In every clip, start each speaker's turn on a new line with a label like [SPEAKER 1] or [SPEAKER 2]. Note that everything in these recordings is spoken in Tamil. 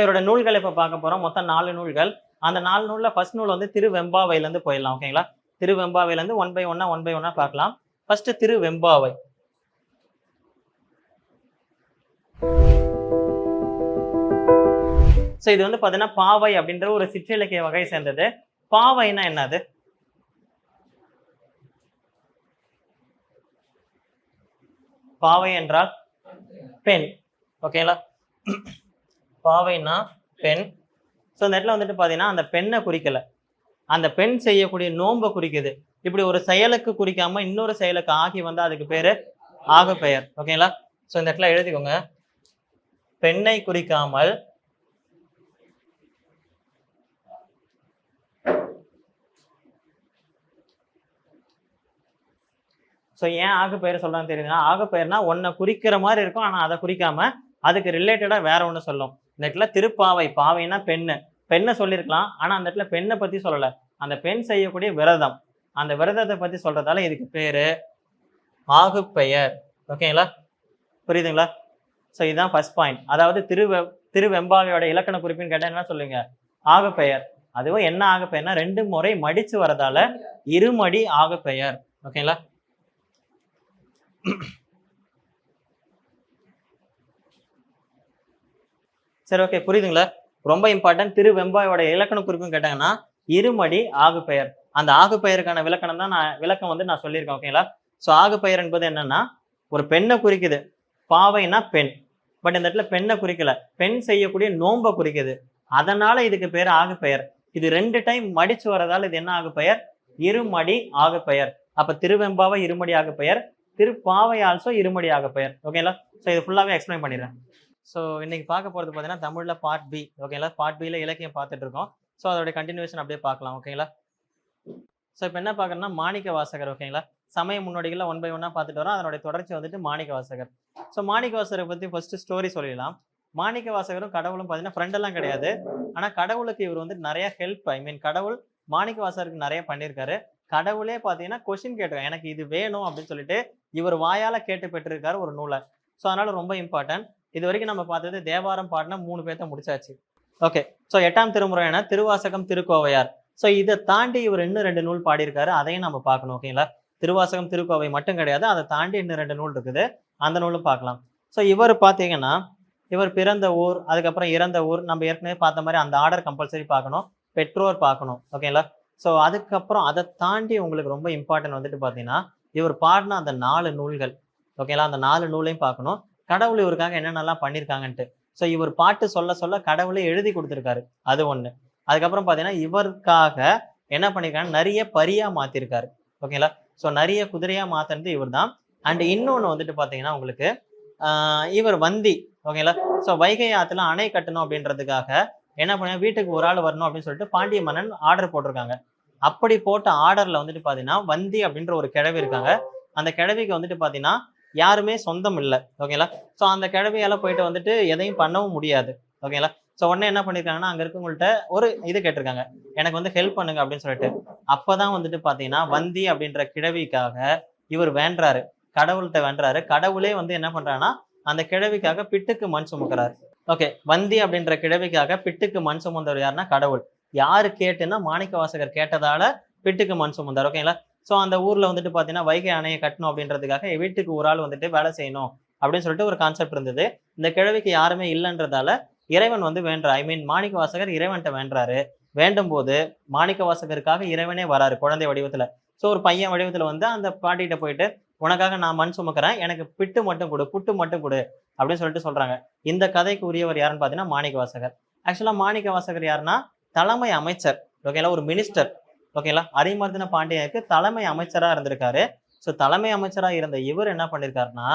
[SPEAKER 1] இவரோட நூல்கள் இப்போ பார்க்க போறோம். மொத்தம் 4 நூல்கள். அந்த 4 நூல்ல ஃபர்ஸ்ட் நூல் வந்து திருவெம்பாவையிலேருந்து போயிடலாம். ஓகேங்களா? திருவெம்பாவையிலேருந்து ஒன் பை ஒன்னா பார்க்கலாம். ஃபர்ஸ்ட் திருவெம்பாவை. ஸோ இது வந்து பார்த்தீங்கன்னா பாவை அப்படின்ற ஒரு சிற்றிலக்கிய வகையை சேர்ந்தது. பாவைன்னா என்னது? பாவை என்றால் பெண். ஓகேங்களா? பாவைன்னா பெண். ஸோ இந்த இடத்துல வந்துட்டு பார்த்தீங்கன்னா அந்த பெண்ணை குறிக்கல, அந்த பெண் செய்யக்கூடிய நோன்பை குறிக்குது. இப்படி ஒரு செயலுக்கு குறிக்காம இன்னொரு செயலுக்கு ஆகி வந்தா அதுக்கு பேரு ஆகு பெயர். ஓகேங்களா? ஸோ இந்த இடத்துல எழுதிக்கோங்க, பெண்ணை குறிக்காமல் ஸோ ஏன் ஆகு பெயர் சொல்றான்னு தெரியுதுன்னா, ஆகு பெயர்னா ஒன்னை குறிக்கிற மாதிரி இருக்கும், ஆனால் அதை குறிக்காம அதுக்கு ரிலேட்டடாக வேற ஒன்று சொல்லும். இந்த இடத்துல திருப்பாவை, பாவைன்னா பெண்ணு, பெண்ணை சொல்லியிருக்கலாம், ஆனால் அந்த இடத்துல பெண்ணை பற்றி சொல்லலை, அந்த பெண் செய்யக்கூடிய விரதம், அந்த விரதத்தை பற்றி சொல்றதால இதுக்கு பேரு ஆகு பெயர். ஓகேங்களா? புரியுதுங்களா? ஸோ இதுதான் ஃபர்ஸ்ட் பாயிண்ட். அதாவது திருவெம்பாவையோட இலக்கண குறிப்புன்னு கேட்டால் என்ன சொல்லுங்க? ஆகு பெயர். அதுவும் என்ன ஆகு பெயர்னா 2 முறை மடிச்சு வரதால இருமடி ஆகு பெயர். ஓகேங்களா? சரி, ஓகே, புரியுதுங்களா? ரொம்ப இம்பார்ட்டன்ட். திருவெம்பாயோட இலக்கண குறிப்புன்னு கேட்டாங்கன்னா இருமடி ஆகு பெயர். அந்த ஆகு பெயருக்கான விளக்கம் தான் நான் சொல்லியிருக்கேன். ஓகேங்களா? ஸோ ஆகு பெயர் என்பது என்னன்னா ஒரு பெண்ணை குறிக்குது. பாவைன்னா பெண், பட் இந்த இடத்துல பெண்ணை குறிக்கல, பெண் செய்யக்கூடிய நோன்பை குறிக்குது. அதனால இதுக்கு பேர் ஆகு பெயர். இது 2 டைம் மடிச்சு வரதால இது என்ன ஆகு பெயர்? இருமடி ஆகு பெயர். அப்ப திருவெம்பாவை இருமடி ஆகு பெயர், திருப்பாவை ஆல்சோ இருமடி ஆகு பெயர். ஓகேங்களா? ஸோ இது ஃபுல்லாவே எக்ஸ்பிளைன் பண்ணிடுறேன். ஸோ இன்னைக்கு பார்க்க போகிறது பார்த்தீங்கன்னா தமிழ்ல பார்ட் பி. ஓகேங்களா? பார்ட் பியில் இலக்கியம் பார்த்துட்டு இருக்கோம். ஸோ அதோட கண்டினியூஷன் அப்படியே பார்க்கலாம். ஓகேங்களா? ஸோ இப்போ என்ன பார்க்கணும்னா மாணிக்க வாசகர். ஓகேங்களா? சமய முன்னோடிகளில் ஒன் பை ஒன்னா பார்த்துட்டு வரோம். அதனுடைய தொடர்ச்சி வந்துட்டு மாணிக்க வாசகர். ஸோ மாணிக்க வாசகரை பற்றி ஃபர்ஸ்ட் ஸ்டோரி சொல்லிடலாம். மாணிக்க வாசகரும் கடவுளும் பார்த்தீங்கன்னா ஃப்ரெண்டெல்லாம் கிடையாது. ஆனால் கடவுளுக்கு இவர் வந்து நிறைய ஹெல்ப், கடவுள் மாணிக்க வாசகருக்கு நிறைய பண்ணியிருக்காரு. கடவுளே பார்த்தீங்கன்னா கொஸ்டின் கேட்டிருக்காங்க, எனக்கு இது வேணும் அப்படின்னு சொல்லிட்டு இவர் வாயால கேட்டு பெற்றிருக்காரு ஒரு நூலை. ஸோ அதனால ரொம்ப இம்பார்ட்டன்ட். இது வரைக்கும் நம்ம பார்த்தது தேவாரம் பாடினா 3 பேர்த்த முடிச்சாச்சு. ஓகே. ஸோ 8ஆம் திருமுறையான திருவாசகம், திருக்கோவையார். ஸோ இதை தாண்டி இவர் இன்னும் 2 நூல் பாடியிருக்காரு, அதையும் நம்ம பார்க்கணும். ஓகேங்களா? திருவாசகம் திருக்கோவை மட்டும் கிடையாது, அதை தாண்டி இன்னும் 2 நூல் இருக்குது, அந்த நூலும் பார்க்கலாம். ஸோ இவர் பார்த்தீங்கன்னா இவர் பிறந்த ஊர், அதுக்கப்புறம் இறந்த ஊர், நம்ம ஏற்கனவே பார்த்த மாதிரி அந்த ஆர்டர் கம்பல்சரி பார்க்கணும், பெற்றோர் பார்க்கணும். ஓகேங்களா? ஸோ அதுக்கப்புறம் அதை தாண்டி உங்களுக்கு ரொம்ப இம்பார்ட்டன்ட் வந்துட்டு பார்த்தீங்கன்னா இவர் பாடின அந்த 4 நூல்கள். ஓகேங்களா? அந்த 4 நூலையும் பார்க்கணும், கடவுள் இவருக்காக என்னென்னலாம் பண்ணியிருக்காங்கன்ட்டு. ஸோ இவர் பாட்டு சொல்ல சொல்ல கடவுளே எழுதி கொடுத்துருக்காரு, அது ஒன்று. அதுக்கப்புறம் பார்த்தீங்கன்னா இவருக்காக என்ன பண்ணியிருக்காங்க, நிறைய பரியா மாற்றிருக்காரு. ஓகேங்களா? ஸோ நிறைய குதிரையா மாற்றினது இவர் தான். அண்ட் இன்னொன்று வந்துட்டு பார்த்தீங்கன்னா உங்களுக்கு இவர் வந்தி. ஓகேங்களா? ஸோ வைகை ஆற்றுல அணை கட்டணும் அப்படின்றதுக்காக என்ன பண்ண, வீட்டுக்கு ஒரு ஆள் வரணும் அப்படின்னு சொல்லிட்டு பாண்டிய மன்னன் ஆர்டர் போட்டிருக்காங்க. அப்படி போட்ட ஆர்டர்ல வந்துட்டு பார்த்தீங்கன்னா வந்தி அப்படின்ற ஒரு கிழவி இருக்காங்க. அந்த கிழவிக்கு வந்துட்டு பார்த்தீங்கன்னா யாருமே சொந்தம் இல்லை. ஓகேங்களா? ஸோ அந்த கிழவியால போயிட்டு வந்துட்டு எதையும் பண்ணவும் முடியாது. ஓகேங்களா? ஸோ உடனே என்ன பண்ணியிருக்காங்கன்னா அங்கே இருக்கவங்கள்ட்ட ஒரு இது கேட்டிருக்காங்க, எனக்கு வந்து ஹெல்ப் பண்ணுங்க அப்படின்னு சொல்லிட்டு. அப்போதான் வந்துட்டு பார்த்தீங்கன்னா வந்தி அப்படின்ற கிழவிக்காக இவர் வேண்டுறாரு, கடவுள்கிட்ட வேண்டுறாரு. கடவுளே வந்து என்ன பண்றாருன்னா அந்த கிழவிக்காக பிட்டுக்கு மண் சுமக்கிறாரு. ஓகே. வந்தி அப்படின்ற கிழவிக்காக பிட்டுக்கு மண் சுமந்தவர் யாருன்னா கடவுள். யாரு கேட்டுன்னா மாணிக்க வாசகர் கேட்டதால பிட்டுக்கு மண் சுமந்தார். ஓகேங்களா? ஸோ அந்த ஊர்ல வந்துட்டு பார்த்தீங்கன்னா வைகை அணையை கட்டணும் அப்படின்றதுக்காக வீட்டுக்கு ஒரு ஆள் வந்துட்டு வேலை செய்யணும் அப்படின்னு சொல்லிட்டு ஒரு கான்செப்ட் இருந்தது. இந்த கிழவிக்கு யாருமே இல்லைன்றதால இறைவன் வந்து மாணிக்க வாசகர் இறைவன்கிட்ட வேண்டுறாரு. வேண்டும் போது மாணிக்க வாசகருக்காக இறைவனே வராரு குழந்தை வடிவத்துல. ஸோ ஒரு பையன் வடிவத்துல வந்து அந்த பாட்டிகிட்ட போயிட்டு, உனக்காக நான் மண் சுமக்கிறேன், எனக்கு பிட்டு மட்டும் கொடு, புட்டு மட்டும் கொடு அப்படின்னு சொல்லிட்டு சொல்றாங்க. இந்த கதைக்கு உரியவர் யாருன்னு பார்த்தீங்கன்னா மாணிக்க வாசகர். ஆக்சுவலா மாணிக்க வாசகர் யாருன்னா தலைமை அமைச்சர். ஓகேங்களா? ஒரு மினிஸ்டர். ஓகேங்களா? அரிமர்தன பாண்டியனுக்கு தலைமை அமைச்சரா இருந்திருக்காரு. ஸோ தலைமை அமைச்சரா இருந்த இவர் என்ன பண்ணிருக்காருன்னா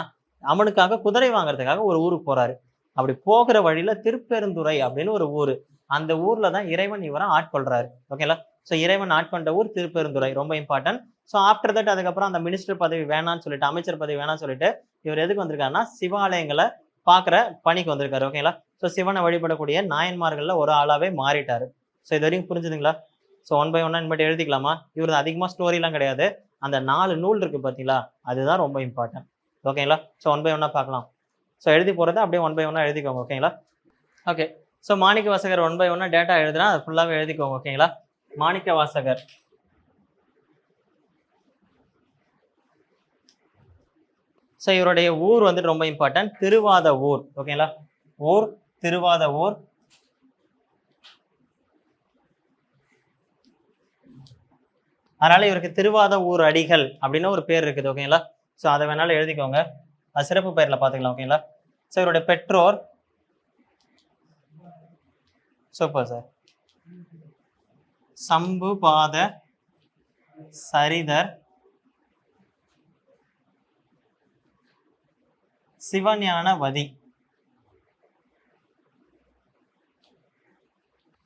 [SPEAKER 1] அவனுக்காக குதிரை வாங்குறதுக்காக ஒரு ஊருக்கு போறாரு. அப்படி போகிற வழியில திருப்பெருந்துறை அப்படின்னு ஒரு ஊரு, அந்த ஊர்ல தான் இறைவன் இவரை ஆட்கொள்றாரு. ஓகேங்களா? ஸோ இறைவன் ஆட்கொண்ட ஊர் திருப்பெருந்துறை, ரொம்ப இம்பார்ட்டன்ட். ஸோ ஆஃப்டர் தட் அதுக்கப்புறம் அந்த மினிஸ்டர் பதவி வேணான்னு சொல்லிட்டு, அமைச்சர் பதவி வேணாம்னு சொல்லிட்டு இவர் எதுக்கு வந்திருக்காருன்னா சிவாலயங்களை பார்க்குற பணிக்கு வந்திருக்காரு. ஓகேங்களா? ஸோ சிவனை வழிபடக்கூடிய நாயன்மார்கள்ல ஒரு ஆளாவே மாறிட்டாரு. ஸோ இது வரைக்கும் புரிஞ்சுதுங்களா? ஸோ ஒன் பை ஒன்னா இனிமேட்டு எழுதிக்கலாமா? இவர் அதிகமாக ஸ்டோரிலாம் கிடையாது, அந்த 4 நூல் இருக்கு பார்த்தீங்களா, அதுதான் ரொம்ப இம்பார்ட்டன்ட். ஓகேங்களா? ஸோ ஒன் பை ஒன்னா பார்க்கலாம். ஸோ எழுதி போகிறத அப்படியே ஒன் பை ஒன்னா எழுதிக்கோங்க. ஓகேங்களா? Okay. So Manikka Vasagar 1 by 1 data எழுதுனா அது ஃபுல்லாகவே எழுதிக்கோங்க. ஓகேங்களா? மாணிக்க வாசகர் ஸோ இவருடைய ஊர் வந்துட்டு ரொம்ப இம்பார்ட்டன்ட், திருவாத ஊர். ஓகேங்களா? ஊர் திருவாத ஊர். அதனால இவருக்கு திருவாத ஊர் அடிகள் அப்படின்னு ஒரு பேர் இருக்குது. ஓகேங்களா? ஸோ அதை வேணாலும் எழுதிக்கோங்க, அது சிறப்பு பெயர்ல பார்த்துக்கலாம். ஓகேங்களா? ஸோ இவருடைய பெற்றோர், super sir, சம்புபாத Sridhar Sivagnanavathi.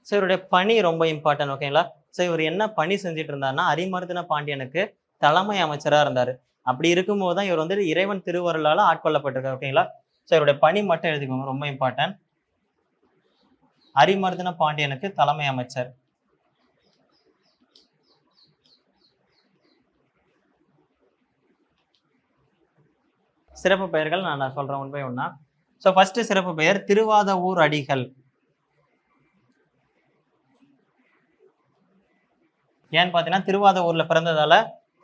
[SPEAKER 1] So இவருடைய பணி ரொம்ப இம்பார்ட்டன்ட். ஓகேங்களா? ஸோ இவர் என்ன பணி செஞ்சுட்டு இருந்தாருன்னா அரிமர்தன பாண்டியனுக்கு தலைமை அமைச்சராக இருந்தார். அப்படி இருக்கும்போது தான் இவர் வந்து இறைவன் திருவருளால் ஆட்கொள்ளப்பட்டிருக்காரு. ஓகேங்களா? ஸோ இவருடைய பணி மட்டும் எழுதிக்கோங்க, ரொம்ப இம்பார்ட்டன்ட். அரிமர்தன பாண்டியனுக்கு தலைமை அமைச்சர். சிறப்பு பெயர்கள் நான் சொல்றேன் 1 by 1. ஸோ ஃபர்ஸ்ட் சிறப்பு பெயர் திருவாத ஊர் அடிகள். ஏன்னு பார்த்தீங்கன்னா திருவாத ஊர்ல பிறந்ததால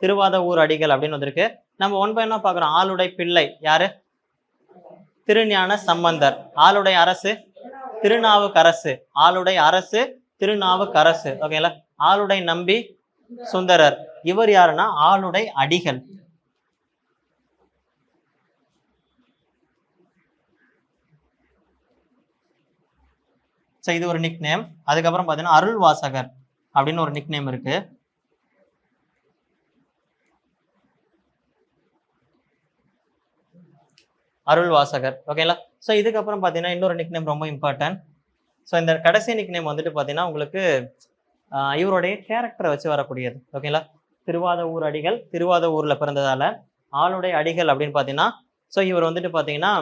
[SPEAKER 1] திருவாத ஊர் அடிகள் அப்படின்னு வந்திருக்கு. நம்ம 1 by 1 பார்க்குறோம். ஆளுடை பிள்ளை யாரு? திருஞான சம்பந்தர். ஆளுடை அரசு திருநாவுக்கரசு. ஆளுடை அரசு திருநாவுக்கரசு. ஓகேங்களா? ஆளுடை நம்பி சுந்தரர். இவர் யாருன்னா ஆளுடை அடிகள். ஸோ இது ஒரு நிக் நேம். அதுக்கப்புறம் பார்த்தீங்கன்னா அருள் வாசகர் அப்படின்னு ஒரு நிக் நேம் இருக்கு. அருள் வாசகர். ஓகேங்களா? ஸோ இதுக்கப்புறம் பார்த்தீங்கன்னா இன்னொரு நிக் நேம் ரொம்ப இம்பார்ட்டன்ட். ஸோ இந்த கடைசி நிக் நேம் வந்துட்டு பார்த்தீங்கன்னா உங்களுக்கு இவருடைய கேரக்டரை வச்சு வரக்கூடியது. ஓகேங்களா? திருவாத ஊர் அடிகள், திருவாத ஊர்ல பிறந்ததால ஆளுடைய அடிகள் அப்படின்னு பார்த்தீங்கன்னா, ஸோ இவர் வந்துட்டு பார்த்தீங்கன்னா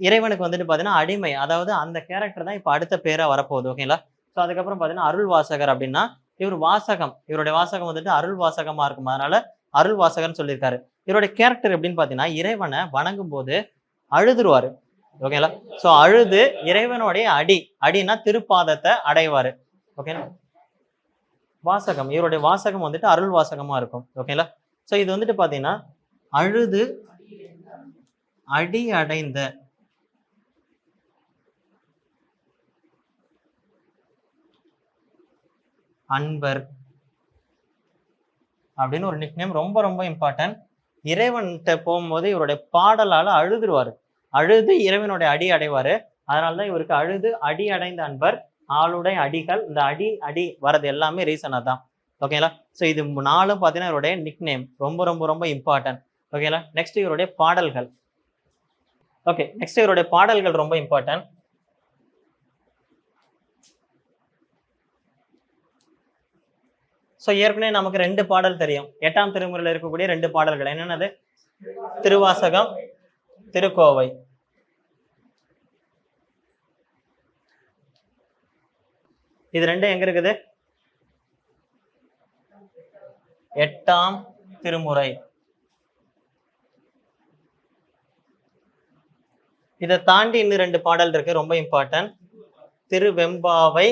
[SPEAKER 1] இறைவனுக்கு வந்துட்டு பார்த்தீங்கன்னா அடிமை, அதாவது அந்த கேரக்டர் தான் இப்போ அடுத்த பேரா வரப்போகுது. ஓகேங்களா? ஸோ அதுக்கப்புறம் பார்த்தீங்கன்னா அருள் வாசகர் அப்படின்னா இவர் வாசகம், இவருடைய வாசகம் வந்துட்டு அருள் வாசகமா இருக்கும், அதனால அருள் வாசகர்னு சொல்லியிருக்காரு. இவருடைய கேரக்டர் எப்படின்னு பார்த்தீங்கன்னா இறைவனை வணங்கும் போது அழுதுருவாரு. ஓகேங்களா? ஸோ அழுது இறைவனுடைய அடினா திருப்பாதத்தை அடைவாரு. ஓகேங்களா? வாசகம், இவருடைய வாசகம் வந்துட்டு அருள் வாசகமா இருக்கும். ஓகேங்களா? ஸோ இது வந்துட்டு பார்த்தீங்கன்னா அழுது அடி அடைந்த அன்பர் அப்படின்னு ஒரு நிக் நேம், ரொம்ப ரொம்ப இம்பார்ட்டன்ட். இறைவன்கிட்ட போகும்போது இவருடைய பாடலால அழுதுருவாரு, அழுது இறைவனுடைய அடி அடைவாரு. அதனாலதான் இவருக்கு அழுது அடி அடைந்த அன்பர், ஆளுடைய அடிகள். இந்த அடி வர்றது எல்லாமே ரீசனா தான். ஓகேங்களா? ஸோ இது 4 பார்த்தீங்கன்னா இவருடைய நிக் நேம், ரொம்ப ரொம்ப ரொம்ப இம்பார்ட்டன்ட். ஓகேங்களா? நெக்ஸ்ட் இவருடைய பாடல்கள். ஓகே, நெக்ஸ்ட் இவருடைய பாடல்கள் ரொம்ப இம்பார்ட்டன்ட். ஸோ ஏற்கனவே நமக்கு 2 பாடல் தெரியும், 8ஆம் திருமுறையில் இருக்கக்கூடிய 2 பாடல்கள். என்னென்னது? திருவாசகம், திருக்கோவை. இது 2 எங்க இருக்குது? 8ஆம் திருமுறை. இதை தாண்டி இன்னும் 2 பாடல் இருக்கு, ரொம்ப இம்பார்ட்டன்ட். திருவெம்பாவை,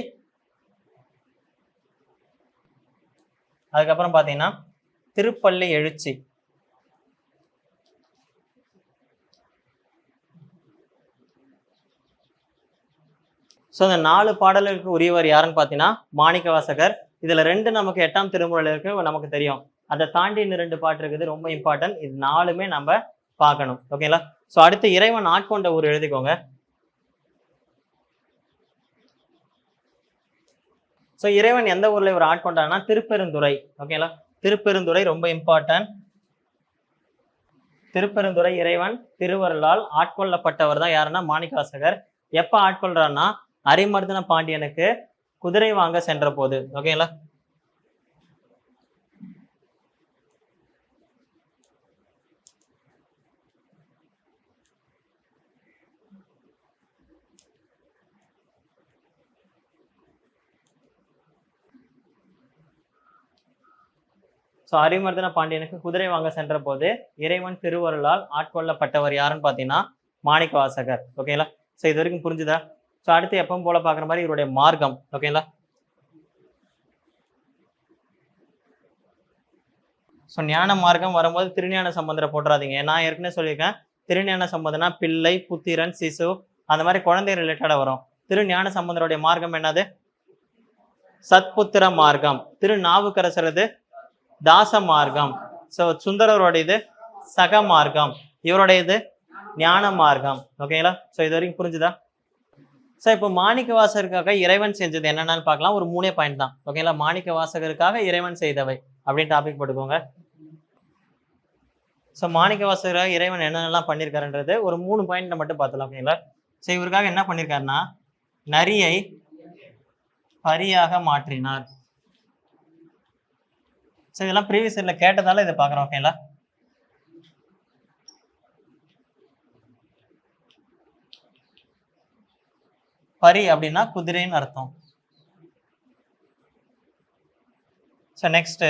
[SPEAKER 1] அதுக்கப்புறம் பாத்தீங்கன்னா திருப்பள்ளி எழுச்சி. ஸோ இந்த 4 பாடல்களுக்கு உரியவர் யாருன்னு பார்த்தீங்கன்னா மாணிக்க வாசகர். இதுல 2 நமக்கு 8ஆம் திருமுறையில இருக்கு, நமக்கு தெரியும். அதை தாண்டி இன்னும் 2 பாட்டு இருக்குது, ரொம்ப இம்பார்ட்டன்ட். இது 4மே நம்ம பார்க்கணும். ஓகேங்களா? ஸோ அடுத்து இறைவன் ஆட்கொண்ட ஊர் எழுதிக்கோங்க. ஸோ இறைவன் எந்த ஊர்ல இவர் ஆட்கொண்டார்னா திருப்பெருந்துறை. ஓகேங்களா? திருப்பெருந்துறை ரொம்ப இம்பார்ட்டன்ட். திருப்பெருந்துறை இறைவன் திருவருளால் ஆட்கொள்ளப்பட்டவர் தான் யாருன்னா மாணிக்கவாசகர். எப்ப ஆட்கொள்றாருன்னா அரிமர்தன பாண்டியனுக்கு குதிரை வாங்க சென்ற போது. ஓகேங்களா? ஸோ அரிமர்தன பாண்டியனுக்கு குதிரை வாங்க சென்ற போது இறைவன் திருவருளால் ஆட்கொள்ளப்பட்டவர் யாருன்னு பார்த்தீங்கன்னா மாணிக்க வாசகர். ஓகேங்களா? ஸோ இது வரைக்கும் புரிஞ்சுதா? ஸோ அடுத்து எப்பவும் போல பார்க்குற மாதிரி இவருடைய மார்க்கம். ஓகேங்களா? ஸோ ஞான மார்க்கம் வரும்போது திருஞான சம்பந்தரை போட்டுறாதீங்க. நான் ஏற்கனவே சொல்லியிருக்கேன், திருஞான சம்பந்தனா பிள்ளை, புத்திரன், சிசு அந்த மாதிரி குழந்தை ரிலேட்டடாக வரும். திருஞான சம்பந்தருடைய மார்க்கம் என்னது? சத்புத்திர மார்க்கம். திருநாவுக்கரசரது தாச மார்க்கம். ஸோ சுந்தரரோட இது சக மார்க்கம். இவருடைய இது ஞான மார்க்கம். ஓகேங்களா? ஸோ இது வரைக்கும் புரிஞ்சுதா? ஸோ இப்போ மாணிக்க வாசகருக்காக இறைவன் செஞ்சது என்னென்னு பார்க்கலாம். ஒரு 3 பாயிண்ட் தான். ஓகேங்களா? மாணிக்க வாசகருக்காக இறைவன் செய்தவை அப்படின்னு டாபிக் போட்டுக்கோங்க. ஸோ மாணிக்க வாசகராக இறைவன் என்னென்னலாம் பண்ணியிருக்காருன்றது ஒரு 3 பாயிண்ட்ல மட்டும் பார்த்துலாம். ஓகேங்களா? ஸோ இவருக்காக என்ன பண்ணியிருக்காருன்னா, நரியை பரியாக மாற்றினார். ஸோ இதெல்லாம் ப்ரீவியஸ் இயர்ல கேட்டதால இதை பார்க்குறோம். ஓகேங்களா? பரி அப்படின்னா குதிரைன்னு அர்த்தம். ஸோ நெக்ஸ்ட்,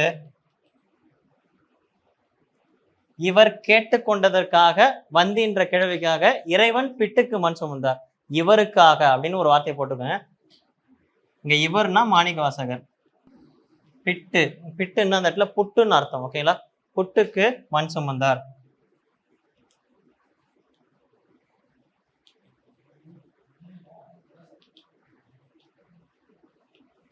[SPEAKER 1] இவர் கேட்டுக்கொண்டதற்காக வந்தின்ற கிழவிக்காக இறைவன் பிட்டுக்கு மண் சுமந்தார். இவருக்காக அப்படின்னு ஒரு வார்த்தையை போட்டுக்கோங்க. இங்க இவர்னா மாணிக்க வாசகர். பிட்டு, பிட்டுன்னு அந்த இடத்துல புட்டுன்னு அர்த்தம். ஓகேங்களா? புட்டுக்கு மண் சுமந்தார்.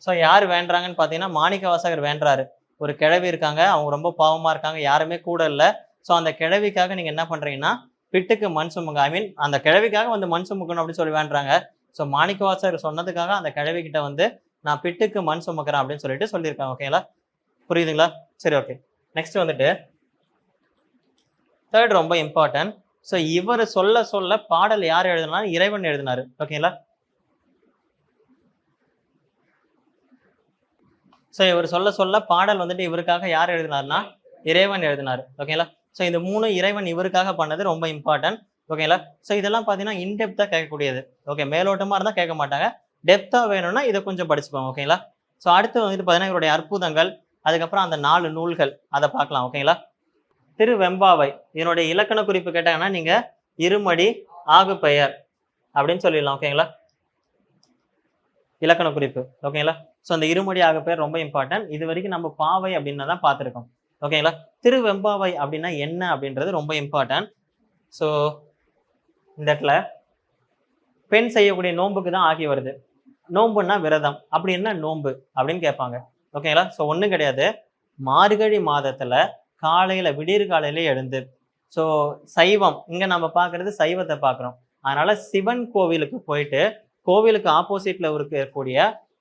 [SPEAKER 1] ஸோ யார் வேண்டாங்கன்னு பார்த்தீங்கன்னா, மாணிக்க வாசகர் வேண்டாரு. ஒரு கிழவி இருக்காங்க, அவங்க ரொம்ப பாவமா இருக்காங்க, யாருமே கூட இல்லை. ஸோ அந்த கிழவிக்காக நீங்க என்ன பண்றீங்கன்னா, பிட்டுக்கு மண் சுமங்க. ஐ மீன் அந்த கிழவிக்காக வந்து மண் சுமக்கணும் அப்படின்னு சொல்லி வேண்டாங்க. ஸோ மாணிக்க வாசகர் சொன்னதுக்காக அந்த கிழவி கிட்ட வந்து நான் பிட்டுக்கு மண் சுமக்கிறேன் அப்படின்னு சொல்லிட்டு சொல்லியிருக்காங்க. ஓகேங்களா? புரியுதுங்களா? சரி, ஓகே. நெக்ஸ்ட் வந்துட்டு தேர்ட் ரொம்ப இம்பார்ட்டன்ட். ஸோ இவர் சொல்ல சொல்ல பாடல் யார் எழுதினா? இறைவன் எழுதினாரு. ஓகேங்களா? ஸோ இவர் சொல்ல சொல்ல பாடல் வந்துட்டு இவருக்காக யார் எழுதினார்னா இறைவன் எழுதினார். ஓகேங்களா? ஸோ இந்த 3 இறைவன் இவருக்காக பண்ணது ரொம்ப இம்பார்ட்டன்ட். ஓகேங்களா? ஸோ இதெல்லாம் பார்த்தீங்கன்னா இன்டெப்த்தாக கேட்கக்கூடியது. ஓகே, மேலோட்டமாக இருந்தால் கேட்க மாட்டாங்க. டெப்த்தாக வேணும்னா இதை கொஞ்சம் படிச்சுப்போம். ஓகேங்களா? ஸோ அடுத்து வந்துட்டு பார்த்தீங்கன்னா இவருடைய அற்புதங்கள், அதுக்கப்புறம் அந்த 4 நூல்கள் அதை பார்க்கலாம். ஓகேங்களா? திருவெம்பாவை இதனுடைய இலக்கண குறிப்பு கேட்டாங்கன்னா நீங்க இருமடி ஆகு பெயர் அப்படின்னு சொல்லிடலாம். ஓகேங்களா? இலக்கண குறிப்பு. ஓகேங்களா? ஸோ அந்த இருமடி ஆக பேர் ரொம்ப இம்பார்ட்டன்ட். இது வரைக்கும் நம்ம பாவை அப்படின்னு தான் பார்த்துருக்கோம். ஓகேங்களா? திருவெம்பாவை அப்படின்னா என்ன அப்படின்றது ரொம்ப இம்பார்ட்டன்ட். ஸோ இந்த இடத்துல பெண் செய்யக்கூடிய நோன்புக்கு தான் ஆகி வருது. நோன்புன்னா விரதம். அப்படி என்ன நோன்பு அப்படின்னு கேட்பாங்க. ஓகேங்களா? ஸோ ஒன்றும் கிடையாது. மார்கழி மாதத்துல காலையில விடியற் காலையில எழுந்து, ஸோ சைவம் இங்க நம்ம பார்க்கறது சைவத்தை பார்க்குறோம். அதனால சிவன் கோவிலுக்கு போயிட்டு கோவிலுக்கு ஆப்போசிட்ல இருக்கக்கூடிய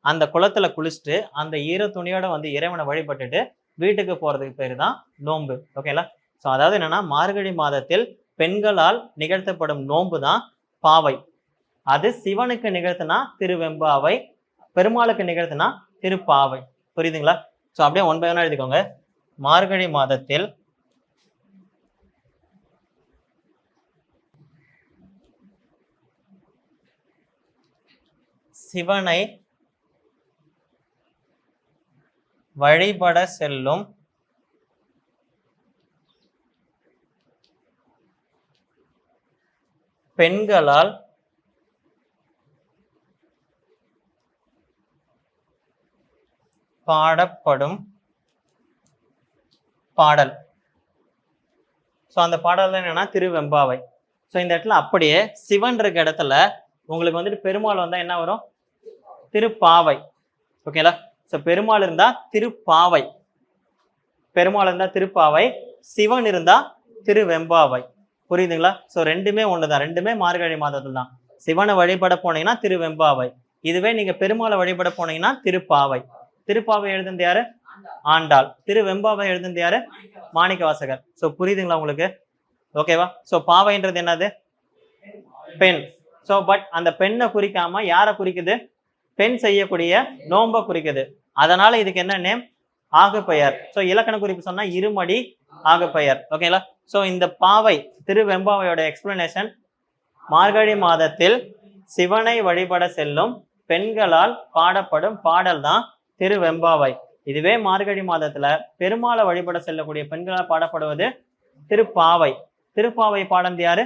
[SPEAKER 1] அந்த குளத்துல குளிச்சுட்டு அந்த ஈர துணியோட வந்து இறைவனை வழிபட்டுட்டு வீட்டுக்கு போறதுக்கு பேரு தான் நோன்பு. ஓகேங்களா? ஸோ அதாவது என்னன்னா, மார்கழி மாதத்தில் பெண்களால் நிகழ்த்தப்படும் நோன்பு தான் பாவை. அது சிவனுக்கு நிகழ்த்தினா திருவெம்பாவை, பெருமாளுக்கு நிகழ்த்தினா திருப்பாவை. புரியுதுங்களா? ஸோ அப்படியே 1 by 1 எழுதிக்கோங்க. மார்கழி மாதத்தில் சிவனை வழிபட செல்லும் பெண்களால் பாடப்படும் பாடல். ஸோ அந்த பாடல் என்னன்னா திருவெம்பாவை. ஸோ இந்த இடத்துல அப்படியே சிவன் இருக்க இடத்துல உங்களுக்கு வந்துட்டு பெருமாள் வந்தா என்ன வரும்? திருப்பாவை. ஓகேங்களா? ஸோ பெருமாள் இருந்தா திருப்பாவை, பெருமாள் இருந்தா திருப்பாவை, சிவன் இருந்தா திருவெம்பாவை. புரியுதுங்களா? ஸோ ரெண்டுமே ஒண்ணுதான், ரெண்டுமே மார்கழி மாதத்துல தான். சிவனை வழிபட போனீங்கன்னா திருவெம்பாவை, இதுவே நீங்க பெருமாளை வழிபட போனீங்கன்னா திருப்பாவை. திருப்பாவை எழுதுனது யாரு? ஆண்டாள். திருவெம்பாவை எழுதுனது யாரு? மாணிக்க வாசகர். ஸோ புரியுதுங்களா உங்களுக்கு? ஓகேவா? ஸோ பாவைன்றது என்னது? பெண். ஸோ பட் அந்த பெண்ணை குறிக்காம யாரை குறிக்குது? பெண் செய்யக்கூடிய நோன்பை குறிக்குது. அதனால இதுக்கு என்ன நேம்? ஆகு பெயர். ஸோ இலக்கண குறிப்பு சொன்னா இருமடி ஆகு பெயர். ஓகேங்களா? ஸோ இந்த பாவை திருவெம்பாவையோட எக்ஸ்பிளனேஷன், மார்கழி மாதத்தில் சிவனை வழிபட செல்லும் பெண்களால் பாடப்படும் பாடல் தான் திருவெம்பாவை. இதுவே மார்கழி மாதத்துல பெருமாளை வழிபட செல்லக்கூடிய பெண்களால் பாடப்படுவது திருப்பாவை. திருப்பாவை பாடந்து யாரு?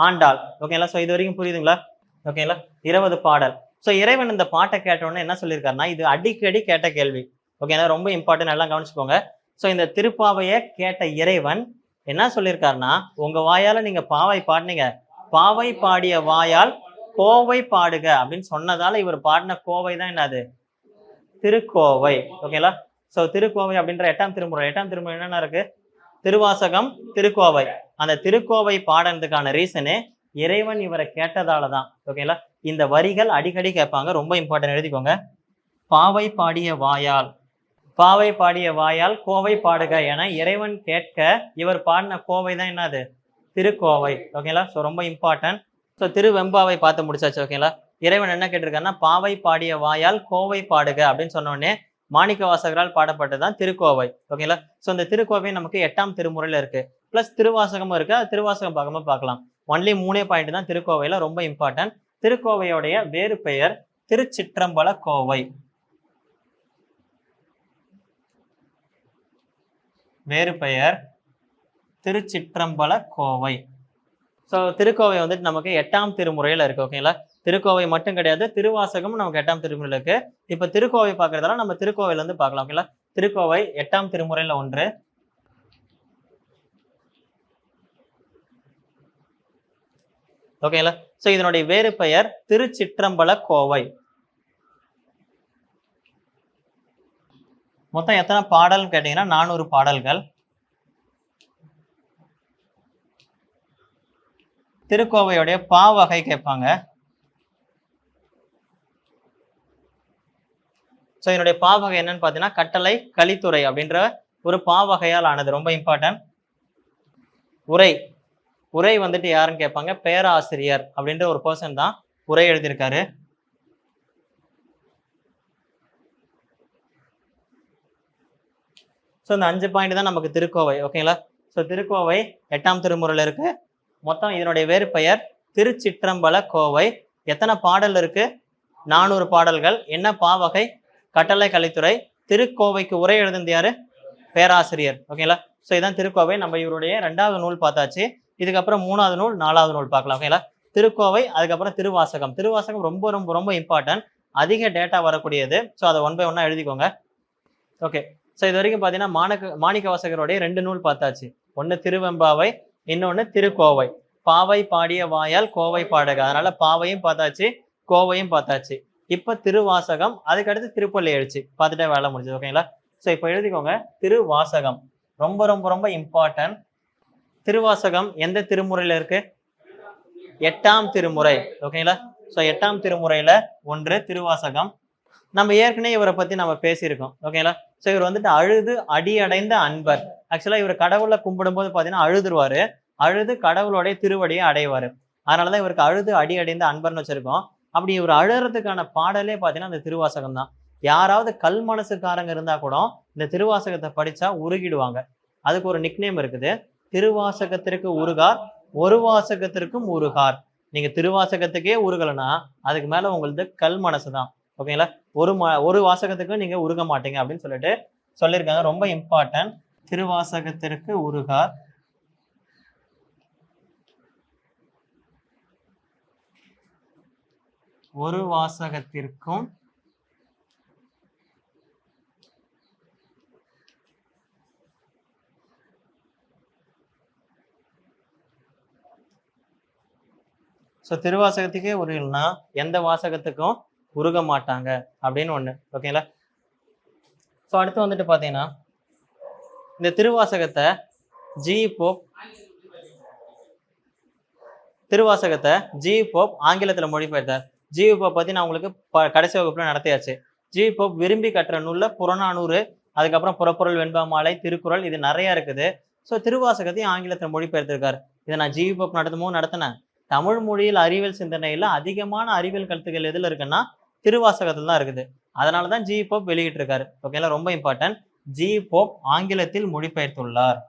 [SPEAKER 1] ஆண்டாள். ஓகேங்களா? ஸோ இது வரைக்கும் புரியுதுங்களா? ஓகேங்களா? 20 பாடல். ஸோ இறைவன் இந்த பாட்டை கேட்டோன்னே என்ன சொல்லியிருக்காருன்னா, இது அடிக்கடி கேட்ட கேள்வி. ஓகேங்களா? ரொம்ப இம்பார்ட்டன்ட், நல்லா கவனிச்சுக்கோங்க. ஸோ இந்த திருப்பாவைய கேட்ட இறைவன் என்ன சொல்லியிருக்காருன்னா, உங்க வாயால நீங்க பாவை பாடுனீங்க. பாவை பாடிய வாயால் கோவை பாடுக அப்படின்னு சொன்னதால இவர் பாடின கோவை தான் என்னது? திருக்கோவை. ஓகேங்களா? ஸோ திருக்கோவை அப்படின்ற 8ஆம் திருமுறை. 8ஆம் திருமுறை என்னென்ன இருக்கு? திருவாசகம், திருக்கோவை. அந்த திருக்கோவை பாடுறதுக்கான ரீசனு இறைவன் இவரை கேட்டதால தான். ஓகேங்களா? இந்த வரிகள் அடிக்கடி கேட்பாங்க. ரொம்ப இம்பார்ட்டன்ட், எழுதிக்கோங்க. பாவை பாடிய வாயால், பாவை பாடிய வாயால் கோவை பாடுக என இறைவன் கேட்க இவர் பாடின கோவை தான் என்னது? திருக்கோவை. ஓகேங்களா? ஸோ ரொம்ப இம்பார்ட்டன்ட். ஸோ திருவெம்பாவை பார்த்து முடிச்சாச்சு. ஓகேங்களா? இறைவன் என்ன கேட்டிருக்காருன்னா, பாவை பாடிய வாயால் கோவை பாடுக அப்படின்னு சொன்ன உடனே மாணிக்க வாசகரால் பாடப்பட்டதுதான் திருக்கோவை. ஓகேங்களா? ஸோ இந்த திருக்கோவை நமக்கு 8ஆம் திருமுறையில இருக்கு. பிளஸ் திருவாசகமும் இருக்கு. அது திருவாசகம் பார்க்கும்போது பார்க்கலாம். ஒன்லி 3 பாயிண்ட் தான் திருக்கோவையில ரொம்ப இம்பார்ட்டன்ட். திருக்கோவையுடைய வேறு பெயர் திருச்சிற்றம்பல கோவை. வேறு பெயர் திருச்சிற்றம்பல கோவை. ஸோ திருக்கோவை வந்துட்டு நமக்கு 8ஆம் திருமுறையில இருக்கு. ஓகேங்களா? திருக்கோவை மட்டும் கிடையாது, திருவாசகமும் நமக்கு 8ஆம் திருமுறையில இருக்கு. இப்ப திருக்கோவை பார்க்கறதால நம்ம திருக்கோவையில இருந்து பார்க்கலாம். ஓகேங்களா? திருக்கோவை 8ஆம் திருமுறையில ஒன்று. ஓகேங்களா? ஸோ இதனுடைய வேறு பெயர் திருச்சிற்றம்பல கோவை. மொத்தம் எத்தனை பாடல் கேட்டீங்கன்னா 400 பாடல்கள். திருக்கோவையுடைய பா வகை கேட்பாங்க. ஸோ இதனுடைய பா வகை என்னன்னு பார்த்தீங்கன்னா, கட்டளை கலித்துறை அப்படின்ற ஒரு பா வகையால் ஆனது. ரொம்ப இம்பார்ட்டன்ட். உரை, உரை வந்துட்டு யாருன்னு கேட்பாங்க, பேராசிரியர் அப்படின்ற ஒரு பர்சன் தான் உரை எழுதியிருக்காரு. ஸோ இந்த 5 பாயிண்ட் தான் நமக்கு திருக்கோவை. ஓகேங்களா? ஸோ திருக்கோவை 8ஆம் திருமுறையில இருக்கு. மொத்தம் இதனுடைய வேறு பெயர் திருச்சிற்றம்பல கோவை. எத்தனை பாடல் இருக்கு? 400 பாடல்கள். என்ன பாவகை? கட்டளை கலித்துறை. திருக்கோவைக்கு உரை எழுதுனது யாரு? பேராசிரியர். ஓகேங்களா? ஸோ இதான் திருக்கோவை. நம்ம இவருடைய 2வது நூல் பார்த்தாச்சு. இதுக்கப்புறம் 3வது நூல், 4வது நூல் பார்க்கலாம். ஓகேங்களா? திருக்கோவை, அதுக்கப்புறம் திருவாசகம். திருவாசகம் ரொம்ப ரொம்ப ரொம்ப இம்பார்ட்டன்ட், அதிக டேட்டா வரக்கூடியது. ஸோ அதை 1 by 1 எழுதிக்கோங்க. ஓகே. ஸோ இது வரைக்கும் பார்த்தீங்கன்னா மாணிக்க வாசகருடைய 2 நூல் பார்த்தாச்சு. ஒன்று திருவெம்பாவை, இன்னொன்று திருக்கோவை. பாவை பாடிய வாயால் கோவை பாடுக. அதனால பாவையும் பார்த்தாச்சு, கோவையும் பார்த்தாச்சு. இப்ப திருவாசகம், அதுக்கடுத்து திருப்பள்ளி எழுச்சி பார்த்துட்டே வேலை முடிஞ்சது. ஓகேங்களா? ஸோ இப்போ எழுதிக்கோங்க, திருவாசகம் ரொம்ப ரொம்ப ரொம்ப இம்பார்ட்டன்ட். திருவாசகம் எந்த திருமுறையில இருக்கு? 8ஆம் திருமுறை. ஓகேங்களா? ஸோ 8ஆம் திருமுறையில ஒன்று திருவாசகம். நம்ம ஏற்கனவே இவரை பத்தி நம்ம பேசியிருக்கோம். ஓகேங்களா? ஸோ இவர் வந்துட்டு அழுது அடியடைந்த அன்பர். ஆக்சுவலா இவர் கடவுளை கும்பிடும் போது பாத்தீங்கன்னா அழுதுருவாரு. அழுது கடவுளுடைய திருவடியை அடைவாரு. அதனாலதான் இவருக்கு அழுது அடியடைந்த அன்பர்னு வச்சிருக்கோம். அப்படி இவர் அழுறதுக்கான பாடலே பாத்தீங்கன்னா அந்த திருவாசகம் தான். யாராவது கல் மனசுக்காரங்க இருந்தா கூட இந்த திருவாசகத்தை படிச்சா உருகிடுவாங்க. அதுக்கு ஒரு நிக்நேம் இருக்குது. திருவாசகத்திற்கு உருகார், ஒரு வாசகத்திற்கும் உருகார். நீங்க திருவாசகத்துக்கே உருகலைன்னா அதுக்கு மேல உங்களது கல் மனசு தான். ஓகேங்களா? ஒரு வாசகத்துக்கும் நீங்க உருக மாட்டீங்க அப்படின்னு சொல்லிட்டு சொல்லியிருக்காங்க. ரொம்ப இம்பார்ட்டன்ட். திருவாசகத்திற்கு உருகார், ஒரு வாசகத்திற்கும் திருவாசகத்துக்கே உருகல்னா எந்த வாசகத்துக்கும் உருக மாட்டாங்க அப்படின்னு ஒண்ணு. ஓகேங்களா? ஸோ அடுத்து வந்துட்டு பாத்தீங்கன்னா இந்த திருவாசகத்தை ஜி போப் ஆங்கிலத்துல மொழிபெயர்த்தார். ஜி போப் பத்தி நான் உங்களுக்கு கடைசி வகுப்புல நடத்தியாச்சு. ஜி போப் விரும்பி கற்ற நூல்ல புறநானூறு, அதுக்கப்புறம் புறப்பொருள் வெண்பா மாலை, திருக்குறள், இது நிறைய இருக்குது. ஸோ திருவாசகத்தையும் ஆங்கிலத்துல மொழிபெயர்த்திருக்காரு. இதை நான் ஜி போப் நடத்தினேன். தமிழ் மொழியில் அறிவியல் சிந்தனையில அதிகமான அறிவியல் கருத்துக்கள் எதுல இருக்குன்னா திருவாசகத்துல தான் இருக்குது. அதனாலதான் ஜி போப் வெளியிட்டு இருக்காரு. ஓகேங்களா? ரொம்ப இம்பார்ட்டன்ட். ஜி போப் ஆங்கிலத்தில் மொழிபெயர்த்துள்ளார்.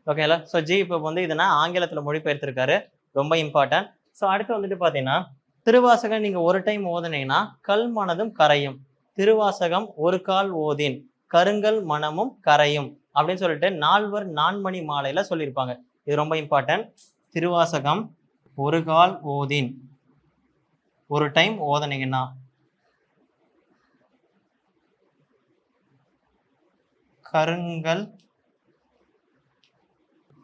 [SPEAKER 1] ஓகேங்களா? ஸோ ஜி போப் வந்து இதனா ஆங்கிலத்துல மொழிபெயர்த்திருக்காரு. ரொம்ப இம்பார்ட்டன்ட். ஸோ அடுத்து வந்துட்டு பாத்தீங்கன்னா திருவாசகம் நீங்க ஒரு டைம் ஓதுனீங்கன்னா கல் மனதும் கரையும். திருவாசகம் ஒரு கால் ஓதின் கருங்கல் மனமும் கரையும் அப்படின்னு சொல்லிட்டு 4வர் 4 மணி மாலையில சொல்லியிருப்பாங்க. இது ரொம்ப இம்பார்ட்டன்ட். திருவாசகம் ஒரு கால் ஓதின், ஒரு டைம் ஓதனீங்கன்னா கருங்கல்,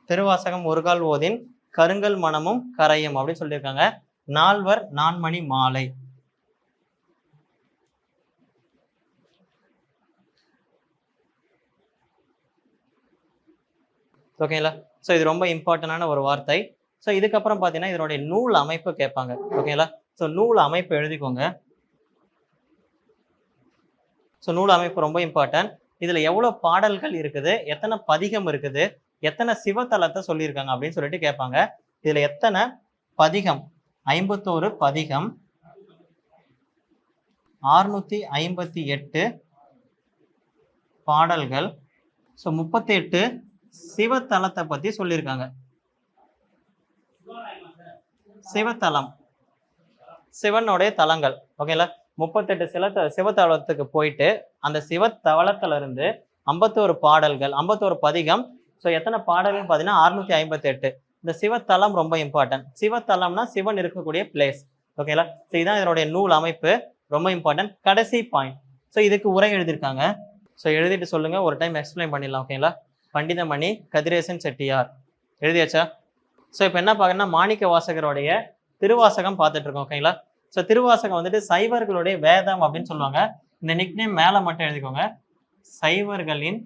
[SPEAKER 1] திருவாசகம் ஒரு கால் ஓதின் கருங்கல் மனமும் கரையும் அப்படின்னு சொல்லியிருக்காங்க. நால்வர் நான்மணி மாலை. ஓகேங்களா? ஸோ இது ரொம்ப இம்பார்ட்டன்டான ஒரு வார்த்தை. ஸோ இதுக்கப்புறம் பார்த்தீங்கன்னா இதனுடைய நூல் அமைப்பு கேட்பாங்க. ஓகேங்களா? ஸோ நூல் அமைப்பு எழுதிக்கோங்க. ஸோ நூல் அமைப்பு ரொம்ப இம்பார்ட்டன்ட். இதுல எவ்வளவு பாடல்கள் இருக்குது, எத்தனை பதிகம் இருக்குது, எத்தனை சிவத்தலத்தை சொல்லியிருக்காங்க அப்படின்னு சொல்லிட்டு கேட்பாங்க. இதுல எத்தனை பதிகம்? 51 பதிகம், 658 பாடல்கள், ஸோ 38 சிவத்தலத்தை பத்தி சொல்லியிருக்காங்க. சிவத்தலம், சிவனுடைய தலங்கள். ஓகேங்களா? 38 சிவத்தலத்துக்கு போயிட்டு அந்த சிவத்தலத்துல இருந்து 51 பாடல்கள், 51 பதிகம். ஸோ எத்தனை பாடல்கள் பார்த்தீங்கன்னா 658. இந்த சிவத்தலம் ரொம்ப இம்பார்ட்டன்ட். சிவத்தலம்னா சிவன் இருக்கக்கூடிய பிளேஸ். ஓகேங்களா? ஸோ இதுதான் இதனுடைய நூல் அமைப்பு, ரொம்ப இம்பார்ட்டன்ட். கடைசி பாயிண்ட். ஸோ இதுக்கு உரை எழுதியிருக்காங்க. ஸோ எழுதிட்டு சொல்லுங்க, ஒரு டைம் எக்ஸ்பிளைன் பண்ணிடலாம். ஓகேங்களா? பண்டிதமணி கதிரேசன் செட்டியார். எழுதியாச்சா? ஸோ இப்போ என்ன பார்க்கணும்னா மாணிக்க வாசகருடைய திருவாசகம் பார்த்துட்டு இருக்கோம். ஓகேங்களா? ஸோ திருவாசகம் வந்துட்டு சைவர்களுடைய வேதம் அப்படின்னு சொல்லுவாங்க. இந்த நிக்நேம் மேலே மட்டும் எழுதிக்கோங்க, சைவர்களின்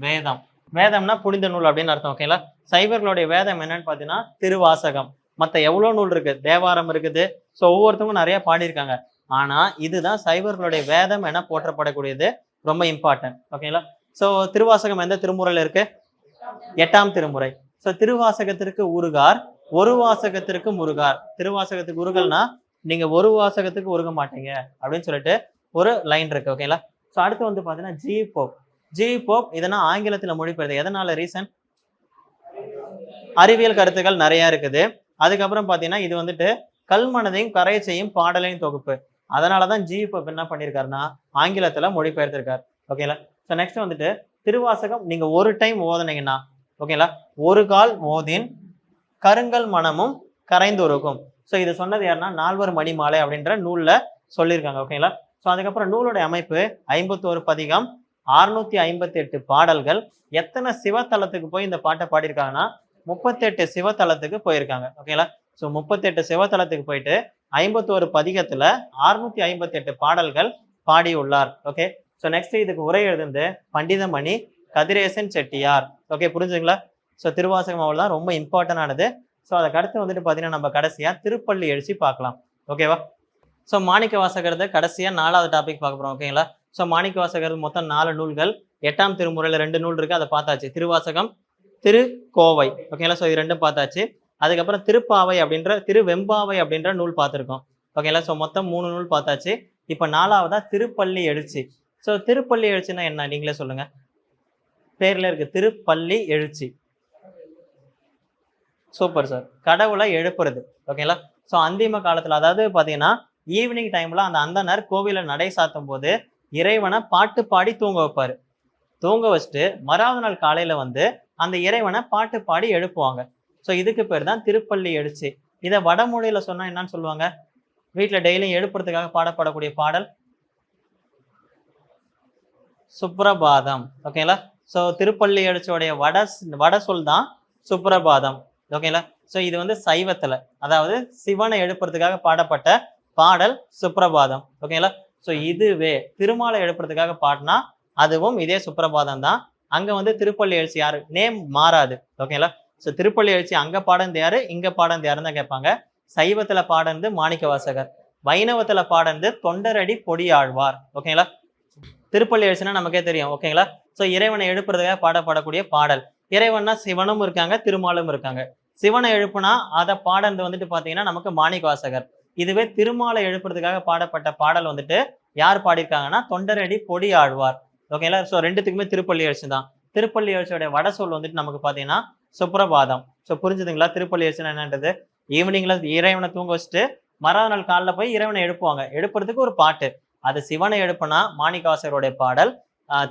[SPEAKER 1] வேதம். வேதம்னா புனித நூல் அப்படின்னு அர்த்தம். ஓகேங்களா? சைவர்களுடைய வேதம் என்னன்னு பார்த்தீங்கன்னா திருவாசகம். மற்ற எவ்வளோ நூல் இருக்கு, தேவாரம் இருக்குது. ஸோ ஒவ்வொருத்தவங்க நிறைய பாடியிருக்காங்க. ஆனா இதுதான் சைவர்களுடைய வேதம் என போற்றப்படக்கூடியது, ரொம்ப இம்பார்ட்டன்ட். ஓகேங்களா? ஸோ திருவாசகம் எந்த திருமுறையில் இருக்கு? 8ஆம் திருமுறை. ஸோ திருவாசகத்திற்கு உருகார், ஒரு வாசகத்திற்கு முருகார். திருவாசகத்துக்கு உருகல்னா நீங்க ஒரு வாசகத்துக்கு உருக மாட்டீங்க அப்படின்னு சொல்லிட்டு ஒரு லைன் இருக்கு. ஓகேங்களா? ஸோ அடுத்து வந்து பார்த்தீங்கன்னா ஜி போப். ஜி போப் இதெல்லாம் ஆங்கிலத்தில் மொழிபெயர்த்து. எதனால ரீசன்? அறிவியல் கருத்துக்கள் நிறைய இருக்குது. அதுக்கப்புறம் பார்த்தீங்கன்னா இது வந்துட்டு கல்மனதையும் கரைய செய்யும் பாடலையும் தொகுப்பு. அதனாலதான் ஜி போப் என்ன பண்ணியிருக்காருன்னா ஆங்கிலத்துல மொழிபெயர்த்திருக்காரு. ஓகேங்களா? ஸோ நெக்ஸ்ட் வந்துட்டு திருவாசகம் நீங்க ஒரு டைம் ஓதுனீங்கன்னா, ஓகேங்களா, ஒரு கால் ஓதின் கருங்கல் மனமும் கரைந்துருக்கும். ஸோ இது சொன்னது யாருன்னா நால்வர் மணி மாலை அப்படின்ற நூல்ல சொல்லியிருக்காங்க. ஓகேங்களா? ஸோ அதுக்கப்புறம் நூலுடைய அமைப்பு 51 பதிகம், 658 பாடல்கள். எத்தனை சிவத்தலத்துக்கு போய் இந்த பாட்டை பாடியிருக்காங்கன்னா 38 சிவத்தலத்துக்கு போயிருக்காங்க. ஓகேங்களா? ஸோ 38 சிவத்தலத்துக்கு போயிட்டு 51 பதிகத்துல 658 பாடல்கள் பாடியுள்ளார். ஓகே. ஸோ நெக்ஸ்ட் இதுக்கு உரை எழுதுந்து பண்டிதமணி கதிரேசன் செட்டியார். ஓகே, புரிஞ்சுங்களா? ஸோ திருவாசகம் அவ்வளோதான், ரொம்ப இம்பார்ட்டன்டானது. ஸோ அதுக்கு அடுத்து வந்துட்டு பார்த்தீங்கன்னா நம்ம கடைசியா திருப்பள்ளி எழுச்சி பார்க்கலாம். ஓகேவா? ஸோ மாணிக்க வாசகர் கடைசியா 4வது டாபிக் பார்க்க போறோம். ஓகேங்களா? ஸோ மாணிக்க வாசகர் மொத்தம் 4 நூல்கள். 8ஆம் திருமுறையில 2 நூல் இருக்கு, அதை பார்த்தாச்சு. திருவாசகம், திருக்கோவை. ஓகேங்களா? ஸோ இது ரெண்டும் பார்த்தாச்சு. அதுக்கப்புறம் திருப்பாவை அப்படின்ற திருவெம்பாவை அப்படின்ற நூல் பார்த்துருக்கோம். ஓகேங்களா? ஸோ மொத்தம் 3 நூல் பார்த்தாச்சு. இப்போ 4வதா திருப்பள்ளி எழுச்சி. ஸோ திருப்பள்ளி எழுச்சின்னா என்ன நீங்களே சொல்லுங்க. பேர்ல இருக்கு திருப்பள்ளி எழுச்சி. Super sir. கடவுளை எழுப்புறது. ஓகேங்களா? ஸோ அந்திம காலத்துல, அதாவது பாத்தீங்கன்னா ஈவினிங் டைம்ல அந்த அந்தனர் கோவில நடை சாத்தும் போது இறைவனை பாட்டு பாடி தூங்க வைப்பாரு. தூங்க வச்சுட்டு மறாவது நாள் காலையில வந்து அந்த இறைவனை பாட்டு பாடி எழுப்புவாங்க. ஸோ இதுக்கு பேர் தான் திருப்பள்ளி எழுச்சி. இதை வடமொழியில சொன்னா என்னன்னு சொல்லுவாங்க? வீட்டுல டெய்லியும் எழுப்புறதுக்காக பாடப்படக்கூடிய பாடல் சுப்ரபாதம். ஓகேங்களா? ஸோ திருப்பள்ளி எழுச்சியோடைய வட சொல் தான் சுப்ரபாதம். ஓகேங்களா? ஸோ இது வந்து சைவத்துல, அதாவது சிவனை எழுப்புறதுக்காக பாடப்பட்ட பாடல் சுப்ரபாதம். ஓகேங்களா? ஸோ இதுவே திருமாலை எழுப்புறதுக்காக பாடினா அதுவும் இதே சுப்ரபாதம் தான். அங்க வந்து திருப்பள்ளி எழுச்சி யாரு, நேம் மாறாது. ஓகேங்களா? ஸோ திருப்பள்ளி எழுச்சி அங்க பாடந்து யாரு, இங்க பாடந்து யாருன்னு தான் கேட்பாங்க. சைவத்துல பாடந்து மாணிக்க வாசகர், வைணவத்துல பாடந்து தொண்டரடி பொடி ஆழ்வார். ஓகேங்களா? திருப்பள்ளி எழுச்சினா நமக்கே தெரியும். ஓகேங்களா? ஸோ இறைவனை எழுப்புறதுக்காக பாடப்படக்கூடிய பாடல். இறைவன்னா சிவனும் இருக்காங்க, திருமாலும் இருக்காங்க. சிவனை எழுப்புனா அதை பாடந்து வந்துட்டு பாத்தீங்கன்னா நமக்கு மாணிக்க வாசகர். இதுவே திருமாலை எழுப்புறதுக்காக பாடப்பட்ட பாடல் வந்துட்டு யார் பாடியிருக்காங்கன்னா தொண்டரடி பொடி ஆழ்வார். ஓகேங்களா? ஸோ ரெண்டுத்துக்குமே திருப்பள்ளி எழுச்சி தான். திருப்பள்ளி எழுச்சியோட வட சொல் வந்துட்டு நமக்கு பாத்தீங்கன்னா சுப்ரபாதம். ஸோ புரிஞ்சுதுங்களா? திருப்பள்ளி எழுச்சினா என்னன்றது? ஈவினிங்ல இறைவனை தூங்க வச்சுட்டு மறாவது நாள் காலைல போய் இறைவனை எழுப்புவாங்க. எழுப்புறதுக்கு ஒரு பாட்டு. அது சிவனை எழுப்புனா மாணிக்க வாசகருடைய பாடல்,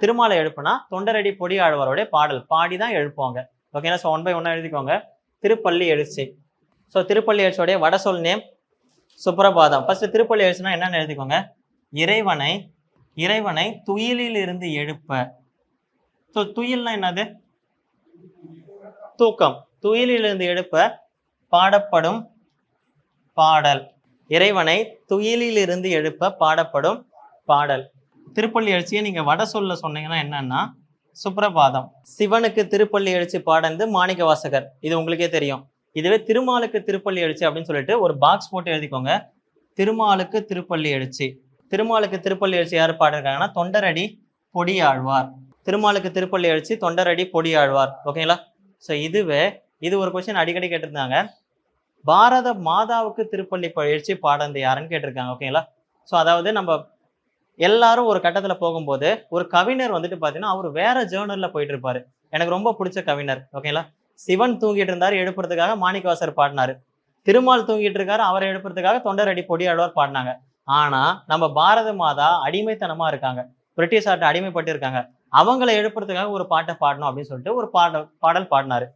[SPEAKER 1] திருமாலை எழுப்புனா தொண்டரடி பொடி ஆழ்வாருடைய பாடல் பாடிதான் எழுப்புவாங்க. ஓகேங்களா. ஸோ 1 by 1 எழுதிக்கோங்க. திருப்பள்ளி எழுச்சி. ஸோ திருப்பள்ளி எழுச்சியோடைய வட சொல் நேம் சுப்ரபாதம். ஃபர்ஸ்ட் திருப்பள்ளி எழுச்சினா என்னன்னு எழுதிக்கோங்க. இறைவனை துயிலில் இருந்து எழுப்ப. ஸோ துயில்னா என்னது? தூக்கம். துயிலில் இருந்து எழுப்ப பாடப்படும் பாடல். இறைவனை துயிலில் இருந்து எழுப்ப பாடப்படும் பாடல். திருப்பள்ளி எழுச்சியை நீங்க வட சொல்ல சொன்னீங்கன்னா என்னன்னா சுப்ரபாதம். சிவனுக்கு திருப்பள்ளி எழுச்சி பாடந்து மாணிக்க வாசகர், இது உங்களுக்கே தெரியும். இதுவே திருமாலுக்கு திருப்பள்ளி எழுச்சி அப்படின்னு சொல்லிட்டு ஒரு பாக்ஸ் போட்டு எழுதிக்கோங்க. திருமாலுக்கு திருப்பள்ளி எழுச்சி. திருமாலுக்கு திருப்பள்ளி எழுச்சி யார் பாடிருக்காங்கன்னா தொண்டரடி பொடியாழ்வார். திருமாலுக்கு திருப்பள்ளி எழுச்சி தொண்டரடி பொடியாழ்வார். ஓகேங்களா. ஸோ இது ஒரு கொஸ்டின் அடிக்கடி கேட்டிருந்தாங்க. பாரத மாதாவுக்கு திருப்பள்ளி எழுச்சி பாடந்து யாருன்னு கேட்டிருக்காங்க. ஓகேங்களா. ஸோ அதாவது நம்ம எல்லாரும் ஒரு கட்டத்துல போகும்போது ஒரு கவிஞர் வந்துட்டு பாத்தீங்கன்னா அவர் வேற ஜேர்னல்ல போயிட்டு இருப்பாரு. எனக்கு ரொம்ப பிடிச்ச கவிஞர். ஓகேங்களா. சிவன் தூங்கிட்டு இருந்தாரு, எழுப்புறதுக்காக மாணிக்கவாசகர் பாடினாரு. திருமால் தூங்கிட்டு இருக்காரு, அவரை எழுப்புறதுக்காக தொண்டரடி பொடியாழ்வார் பாடினாங்க. ஆனா நம்ம பாரத மாதா அடிமைத்தனமா இருக்காங்க, பிரிட்டிஷார்ட்ட அடிமைப்பட்டு இருக்காங்க. அவங்களை எழுப்புறதுக்காக ஒரு பாட்டை பாடணும் அப்படின்னு சொல்லிட்டு ஒரு பாடல் பாடினாரு.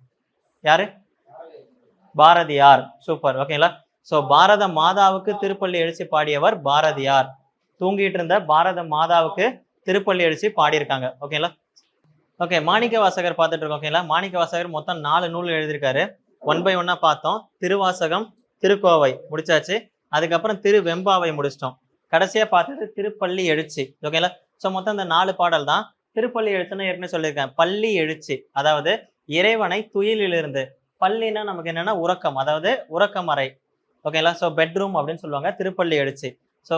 [SPEAKER 1] யாரு? பாரதியார். சூப்பர். ஓகேங்களா. சோ பாரத மாதாவுக்கு திருப்பள்ளி எழுச்சி பாடியவர் பாரதியார். தூங்கிட்டு இருந்த பாரத மாதாவுக்கு திருப்பள்ளி எழுச்சி பாடியிருக்காங்க. ஓகேங்களா. ஓகே, மாணிக்க வாசகர் பார்த்துட்டு இருக்கோம். ஓகேங்களா. மாணிக்க வாசகர் மொத்தம் 4 நூல் எழுதியிருக்காரு. 1 by 1 பார்த்தோம். திருவாசகம், திருக்கோவை முடிச்சாச்சு. அதுக்கப்புறம் திருவெம்பாவை முடிச்சிட்டோம். கடைசியா பார்த்தது திருப்பள்ளி எழுச்சி. ஓகேங்களா. ஸோ மொத்தம் இந்த 4 பாடல் தான். திருப்பள்ளி எழுச்சின்னு ஏற்கனவே சொல்லியிருக்கேன். பள்ளி எழுச்சி அதாவது இறைவனை துயிலிலிருந்து. பள்ளினா நமக்கு என்னன்னா உறக்கம், அதாவது உறக்கமறை. ஓகேங்களா. ஸோ பெட்ரூம் அப்படின்னு சொல்லுவாங்க. திருப்பள்ளி எழுச்சி. ஸோ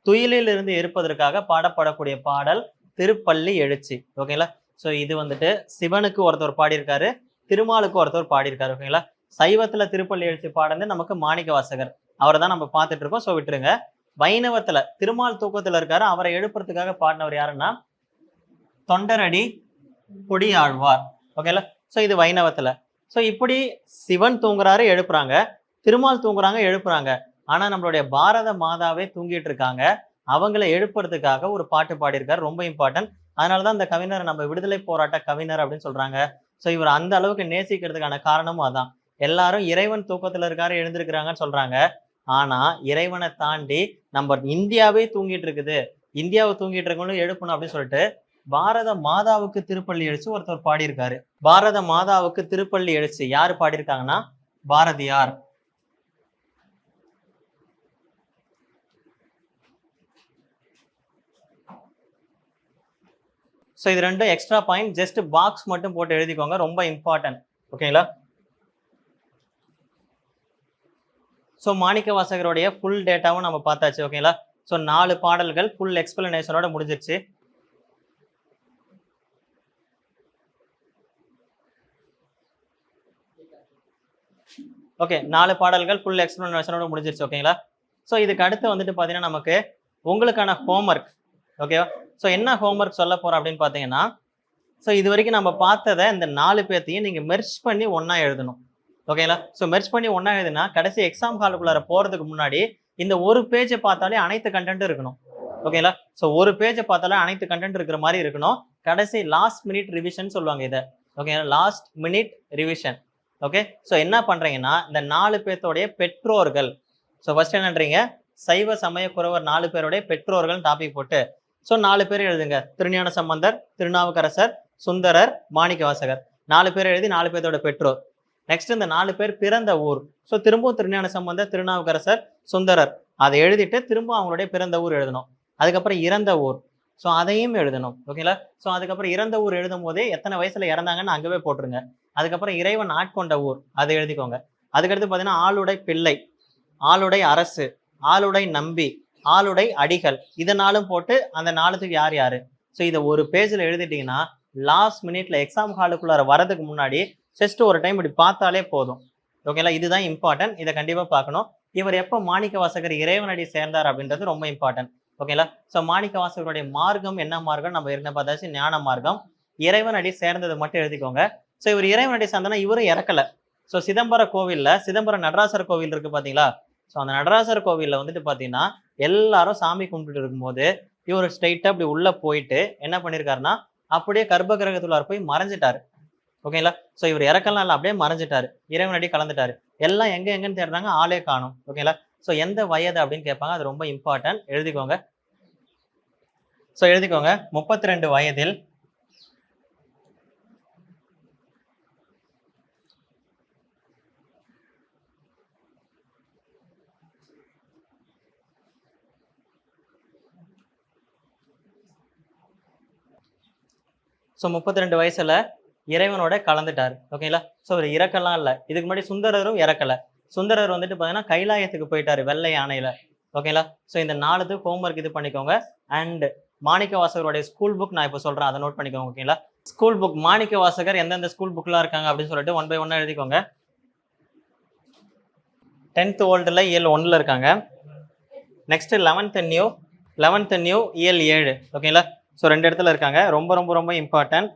[SPEAKER 1] துயிலில் இருந்து இருப்பதற்காக பாடப்படக்கூடிய பாடல் திருப்பள்ளி எழுச்சி. ஓகேங்களா. ஸோ இது வந்துட்டு சிவனுக்கு ஒருத்தர் பாடியிருக்காரு, திருமாலுக்கு ஒருத்தர் பாடியிருக்காரு. ஓகேங்களா. சைவத்துல திருப்பள்ளி எழுச்சி பாடந்து நமக்கு மாணிக்க வாசகர், அவரை தான் நம்ம பார்த்துட்டு இருக்கோம். ஸோ விட்டுருங்க. வைணவத்துல திருமால் தூக்கத்துல இருக்காரு, அவரை எழுப்புறதுக்காக பாடினவர் யாருன்னா தொண்டரடி பொடியாழ்வார். ஓகேங்களா. ஸோ இது வைணவத்துல. ஸோ இப்படி சிவன் தூங்குறாரு எழுப்புறாங்க, திருமால் தூங்குறாங்க எழுப்புறாங்க. ஆனா நம்மளுடைய பாரத மாதாவே தூங்கிட்டு இருக்காங்க, அவங்களை எழுப்புறதுக்காக ஒரு பாட்டு பாடியிருக்காரு. ரொம்ப இம்பார்ட்டன்ட். அதனாலதான் இந்த கவிஞரை நம்ம விடுதலை போராட்ட கவிஞர் அப்படின்னு சொல்றாங்க. ஸோ இவர் அந்த அளவுக்கு நேசிக்கிறதுக்கான காரணமும் அதான். எல்லாரும் இறைவன் தூக்கத்துல இருக்காரு எழுந்திருக்கிறாங்கன்னு சொல்றாங்க. ஆனா இறைவனை தாண்டி நம்ம இந்தியாவே தூங்கிட்டு இருக்குது, இந்தியாவை தூங்கிட்டு இருக்கவங்களும் எழுப்பணும் அப்படின்னு சொல்லிட்டு பாரத மாதாவுக்கு திருப்பள்ளி எழுச்சி ஒருத்தர் பாடியிருக்காரு. பாரத மாதாவுக்கு திருப்பள்ளி எழுச்சி யாரு பாடியிருக்காங்கன்னா பாரதியார். ஸோ இது ரெண்டும் எக்ஸ்ட்ரா பாயிண்ட், ஜஸ்ட் பாக்ஸ் மட்டும் போட்டு எழுதிக்கோங்க, ரொம்ப இம்பார்ட்டன்ட். ஓகேங்களா. ஸோ மாணிக்க வாசகருடைய ஃபுல் டேட்டாவும் நம்ம பார்த்தாச்சு. ஓகேங்களா. ஸோ 4 பாடல்கள் ஃபுல் எக்ஸ்பிளனேஷனோட முடிஞ்சிருச்சு. ஓகே, 4 பாடல்கள் ஃபுல் எக்ஸ்பிளனேஷனோட முடிஞ்சிருச்சு. ஓகேங்களா. ஸோ இதுக்கு அடுத்து வந்துட்டு பார்த்தீங்கன்னா நமக்கு உங்களுக்கான ஹோம்ஒர்க். ஓகேவா. ஸோ என்ன ஹோம்ஒர்க் சொல்ல போறோம் அப்படின்னு பார்த்தீங்கன்னா, ஸோ இது வரைக்கும் நம்ம பார்த்ததை இந்த 4 பேர்த்தையும் நீங்க மெர்ஜ் பண்ணி ஒன்னா எழுதணும். ஓகேங்களா. ஸோ மெர்ஜ் பண்ணி ஒன்னா எழுதுனா கடைசி எக்ஸாம் ஹாலுக்குள்ளார போறதுக்கு முன்னாடி இந்த ஒரு பேஜை பார்த்தாலே அனைத்து கண்டென்ட் இருக்கணும். ஓகேங்களா. ஸோ ஒரு பேஜை பார்த்தாலே அனைத்து கண்டென்ட் இருக்கிற மாதிரி இருக்கணும். கடைசி லாஸ்ட் மினிட் ரிவிஷன் சொல்லுவாங்க இதை. ஓகேங்களா. Last minute revision. Okay. So என்ன பண்றீங்கன்னா இந்த 4 பேர்த்தோடைய பெற்றோர்கள். ஸோ ஃபர்ஸ்ட் என்னன்றீங்க, சைவ சமய குறவர் 4 பேருடைய பெற்றோர்கள் டாபிக் போட்டு ஸோ 4 பேர் எழுதுங்க. திருஞான சம்பந்தர், திருநாவுக்கரசர், சுந்தரர், மாணிக்க வாசகர் 4 பேர் எழுதி 4 பேர்த்தோட பெற்றோர். நெக்ஸ்ட் இந்த 4 பேர் பிறந்த ஊர். ஸோ திரும்பவும் திருஞான சம்பந்தர், திருநாவுக்கரசர், சுந்தரர் அதை எழுதிட்டு திரும்ப அவங்களுடைய பிறந்த ஊர் எழுதணும். அதுக்கப்புறம் இறந்த ஊர், ஸோ அதையும் எழுதணும். ஓகேங்களா. ஸோ அதுக்கப்புறம் இறந்த ஊர் எழுதும் போதே எத்தனை வயசுல இறந்தாங்கன்னு அங்கவே போட்டுருங்க. அதுக்கப்புறம் இறைவன் ஆட்கொண்ட ஊர் அதை எழுதிக்கோங்க. அதுக்கடுத்து பார்த்தீங்கன்னா ஆளுடை பிள்ளை, ஆளுடை அரசு, ஆளுடை நம்பி, ஆளுடை அடிகள், இதனாலும் போட்டு அந்த 4த்துக்கு யார் யாரு. ஸோ இதை ஒரு பேஜில் எழுதிட்டீங்கன்னா லாஸ்ட் மினிட்ல எக்ஸாம் ஹாலுக்குள்ளார வரதுக்கு முன்னாடி ஜஸ்ட் ஒரு டைம் இப்படி பார்த்தாலே போதும். ஓகேங்களா. இதுதான் இம்பார்ட்டன்ட், இதை கண்டிப்பா பார்க்கணும். இவர் எப்போ மாணிக்க வாசகர் இறைவனடி சேர்ந்தார் அப்படின்றது ரொம்ப இம்பார்ட்டன்ட். ஓகேங்களா. ஸோ மாணிக்க வாசகருடைய மார்க்கம் என்ன மார்க்கம் நம்ம ஏற்கனவே பார்த்தாச்சு, ஞான மார்க்கம். இறைவனடி சேர்ந்தது மட்டும் எழுதிக்கோங்க. ஸோ இவர் இறைவனடி சேர்ந்தனா இவரும் இறக்கல. ஸோ சிதம்பர கோவில்ல, சிதம்பரம் நடராசர் கோவில் இருக்கு பாத்தீங்களா. ஸோ அந்த நடராசர் கோவில்ல வந்துட்டு பாத்தீங்கன்னா எல்லாரும் சாமி கும்பிட்டு இருக்கும்போது இவர் ஸ்ட்ரைட்டா அப்படி உள்ள போயிட்டு என்ன பண்ணிருக்காருன்னா அப்படியே கர்ப்ப கிரகத்துள்ளார போய் மறைஞ்சிட்டாரு. ஓகேங்களா. ஸோ இவர் இறக்கலாம் இல்லை, அப்படியே மறைஞ்சிட்டாரு, இறைவனடி கலந்துட்டாரு. எல்லாம் எங்கன்னு தேடுறாங்க, ஆளே காணும். ஓகேங்களா. ஸோ எந்த வயது அப்படின்னு கேட்பாங்க, அது ரொம்ப இம்பார்ட்டன்ட், எழுதிக்கோங்க. ஸோ எழுதிக்கோங்க, 32 வயதில் ஸோ 32 வயசுல இறைவனோட கலந்துட்டாரு. ஓகேங்களா. ஸோ அவர் இறக்கலாம் இல்லை, இதுக்கு முன்னாடி சுந்தரரும் இறக்கல. சுந்தரர் வந்துட்டு பார்த்தீங்கன்னா கைலாயத்துக்கு போயிட்டாரு வெள்ளை யானையில. ஓகேங்களா. ஸோ இந்த 4 ஹோம்ஒர்க் இது பண்ணிக்கோங்க. அண்ட் மாணிக்க வாசகருடைய ஸ்கூல் புக் நான் இப்போ சொல்றேன், அதை நோட் பண்ணிக்கோங்க. ஓகேங்களா. ஸ்கூல் புக் மாணிக்க வாசகர் எந்தெந்த ஸ்கூல் புக்லாம் இருக்காங்க அப்படின்னு சொல்லிட்டு 1 by 1 எழுதிக்கோங்க. 10th ஓல்டுல இயல் 1ல இருக்காங்க. நெக்ஸ்ட் 11th நியூ இயல் 7. ஓகேங்களா. ஸோ 2 இடத்துல இருக்காங்க, ரொம்ப ரொம்ப ரொம்ப இம்பார்ட்டன்ட்.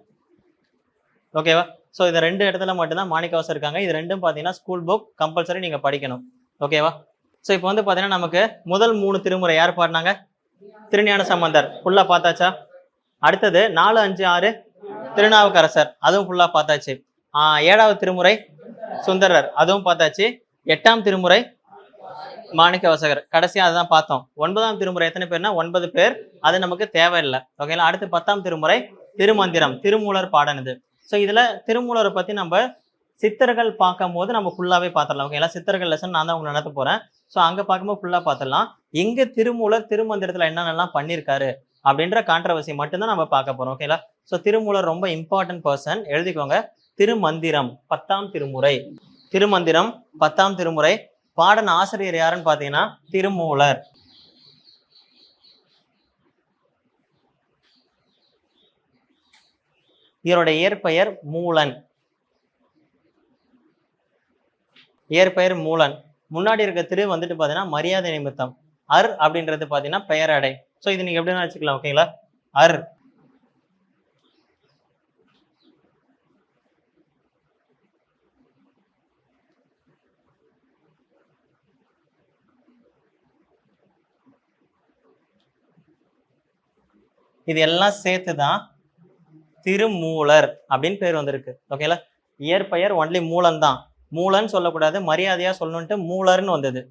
[SPEAKER 1] ஓகேவா. ஸோ இந்த 2 இடத்துல மட்டும்தான் மாணிக்கவாசகர் இருக்காங்க. இது 2ம் பார்த்தீங்கன்னா ஸ்கூல் புக் கம்பல்சரி நீங்கள் படிக்கணும். ஓகேவா. ஸோ இப்போ வந்து பார்த்தீங்கன்னா நமக்கு முதல் 3 திருமுறை யார் பாடினாங்க? திருஞான சம்பந்தர், ஃபுல்லாக பார்த்தாச்சா? அடுத்தது 4, 5, 6 திருநாவுக்கரசர், அதுவும் ஃபுல்லாக பார்த்தாச்சு. 7வது திருமுறை சுந்தரர், அதுவும் பார்த்தாச்சு. 8ஆம் திருமுறை மாணிக்கவாசகர், கடைசியாக அதுதான் பார்த்தோம். 9ஆம் திருமுறை எத்தனை பேர்னா 9 பேர், அது நமக்கு தேவையில்லை. ஓகேங்களா. அடுத்து 10ஆம் திருமுறை திருமந்திரம், திருமூலர் பாடனது. ஸோ இதில் திருமூலரை பற்றி நம்ம சித்தர்கள் பார்க்கும் போது நம்ம ஃபுல்லாகவே பார்த்துடலாம். ஓகேங்களா. சித்தர்கள் லெசன் நான் தான் உங்களை நடத்த போகிறேன். ஸோ அங்கே பார்க்கும்போது ஃபுல்லாக பார்த்துடலாம். இங்கே திருமூலர் திருமந்திரத்தில் என்னென்னலாம் பண்ணியிருக்காரு அப்படின்ற கான்ட்ரவர்சி மட்டும்தான் நம்ம பார்க்க போகிறோம். ஓகேங்களா. ஸோ திருமூலர் ரொம்ப இம்பார்ட்டன்ட் பர்சன், எழுதிக்கோங்க. திருமந்திரம் 10ஆம் திருமுறை, திருமந்திரம் 10ஆம் திருமுறை. பாடன ஆசிரியர் யாருன்னு பார்த்தீங்கன்னா திருமூலர். இவருடைய இயற்பெயர் மூலன். இயற்பெயர் மூலன். முன்னாடி இருக்க திரு வந்துட்டு பார்த்தீங்கன்னா மரியாதை நிமித்தம். அர் அப்படின்றது பார்த்தீங்கன்னா பெயரடை. ஸோ இது நீங்க எப்படின்னு வச்சுக்கலாம். ஓகேங்களா. அர். இது எல்லாம் சேர்த்துதான் திருமூலர் அப்படின்னு பேர் வந்திருக்கு. ஓகேங்களா. இயற்பெயர் ஒன்லி மூலன் தான். மூலன் சொல்லக்கூடாது, மரியாதையா சொல்லணும்ட்டு மூலர்னு வந்தது.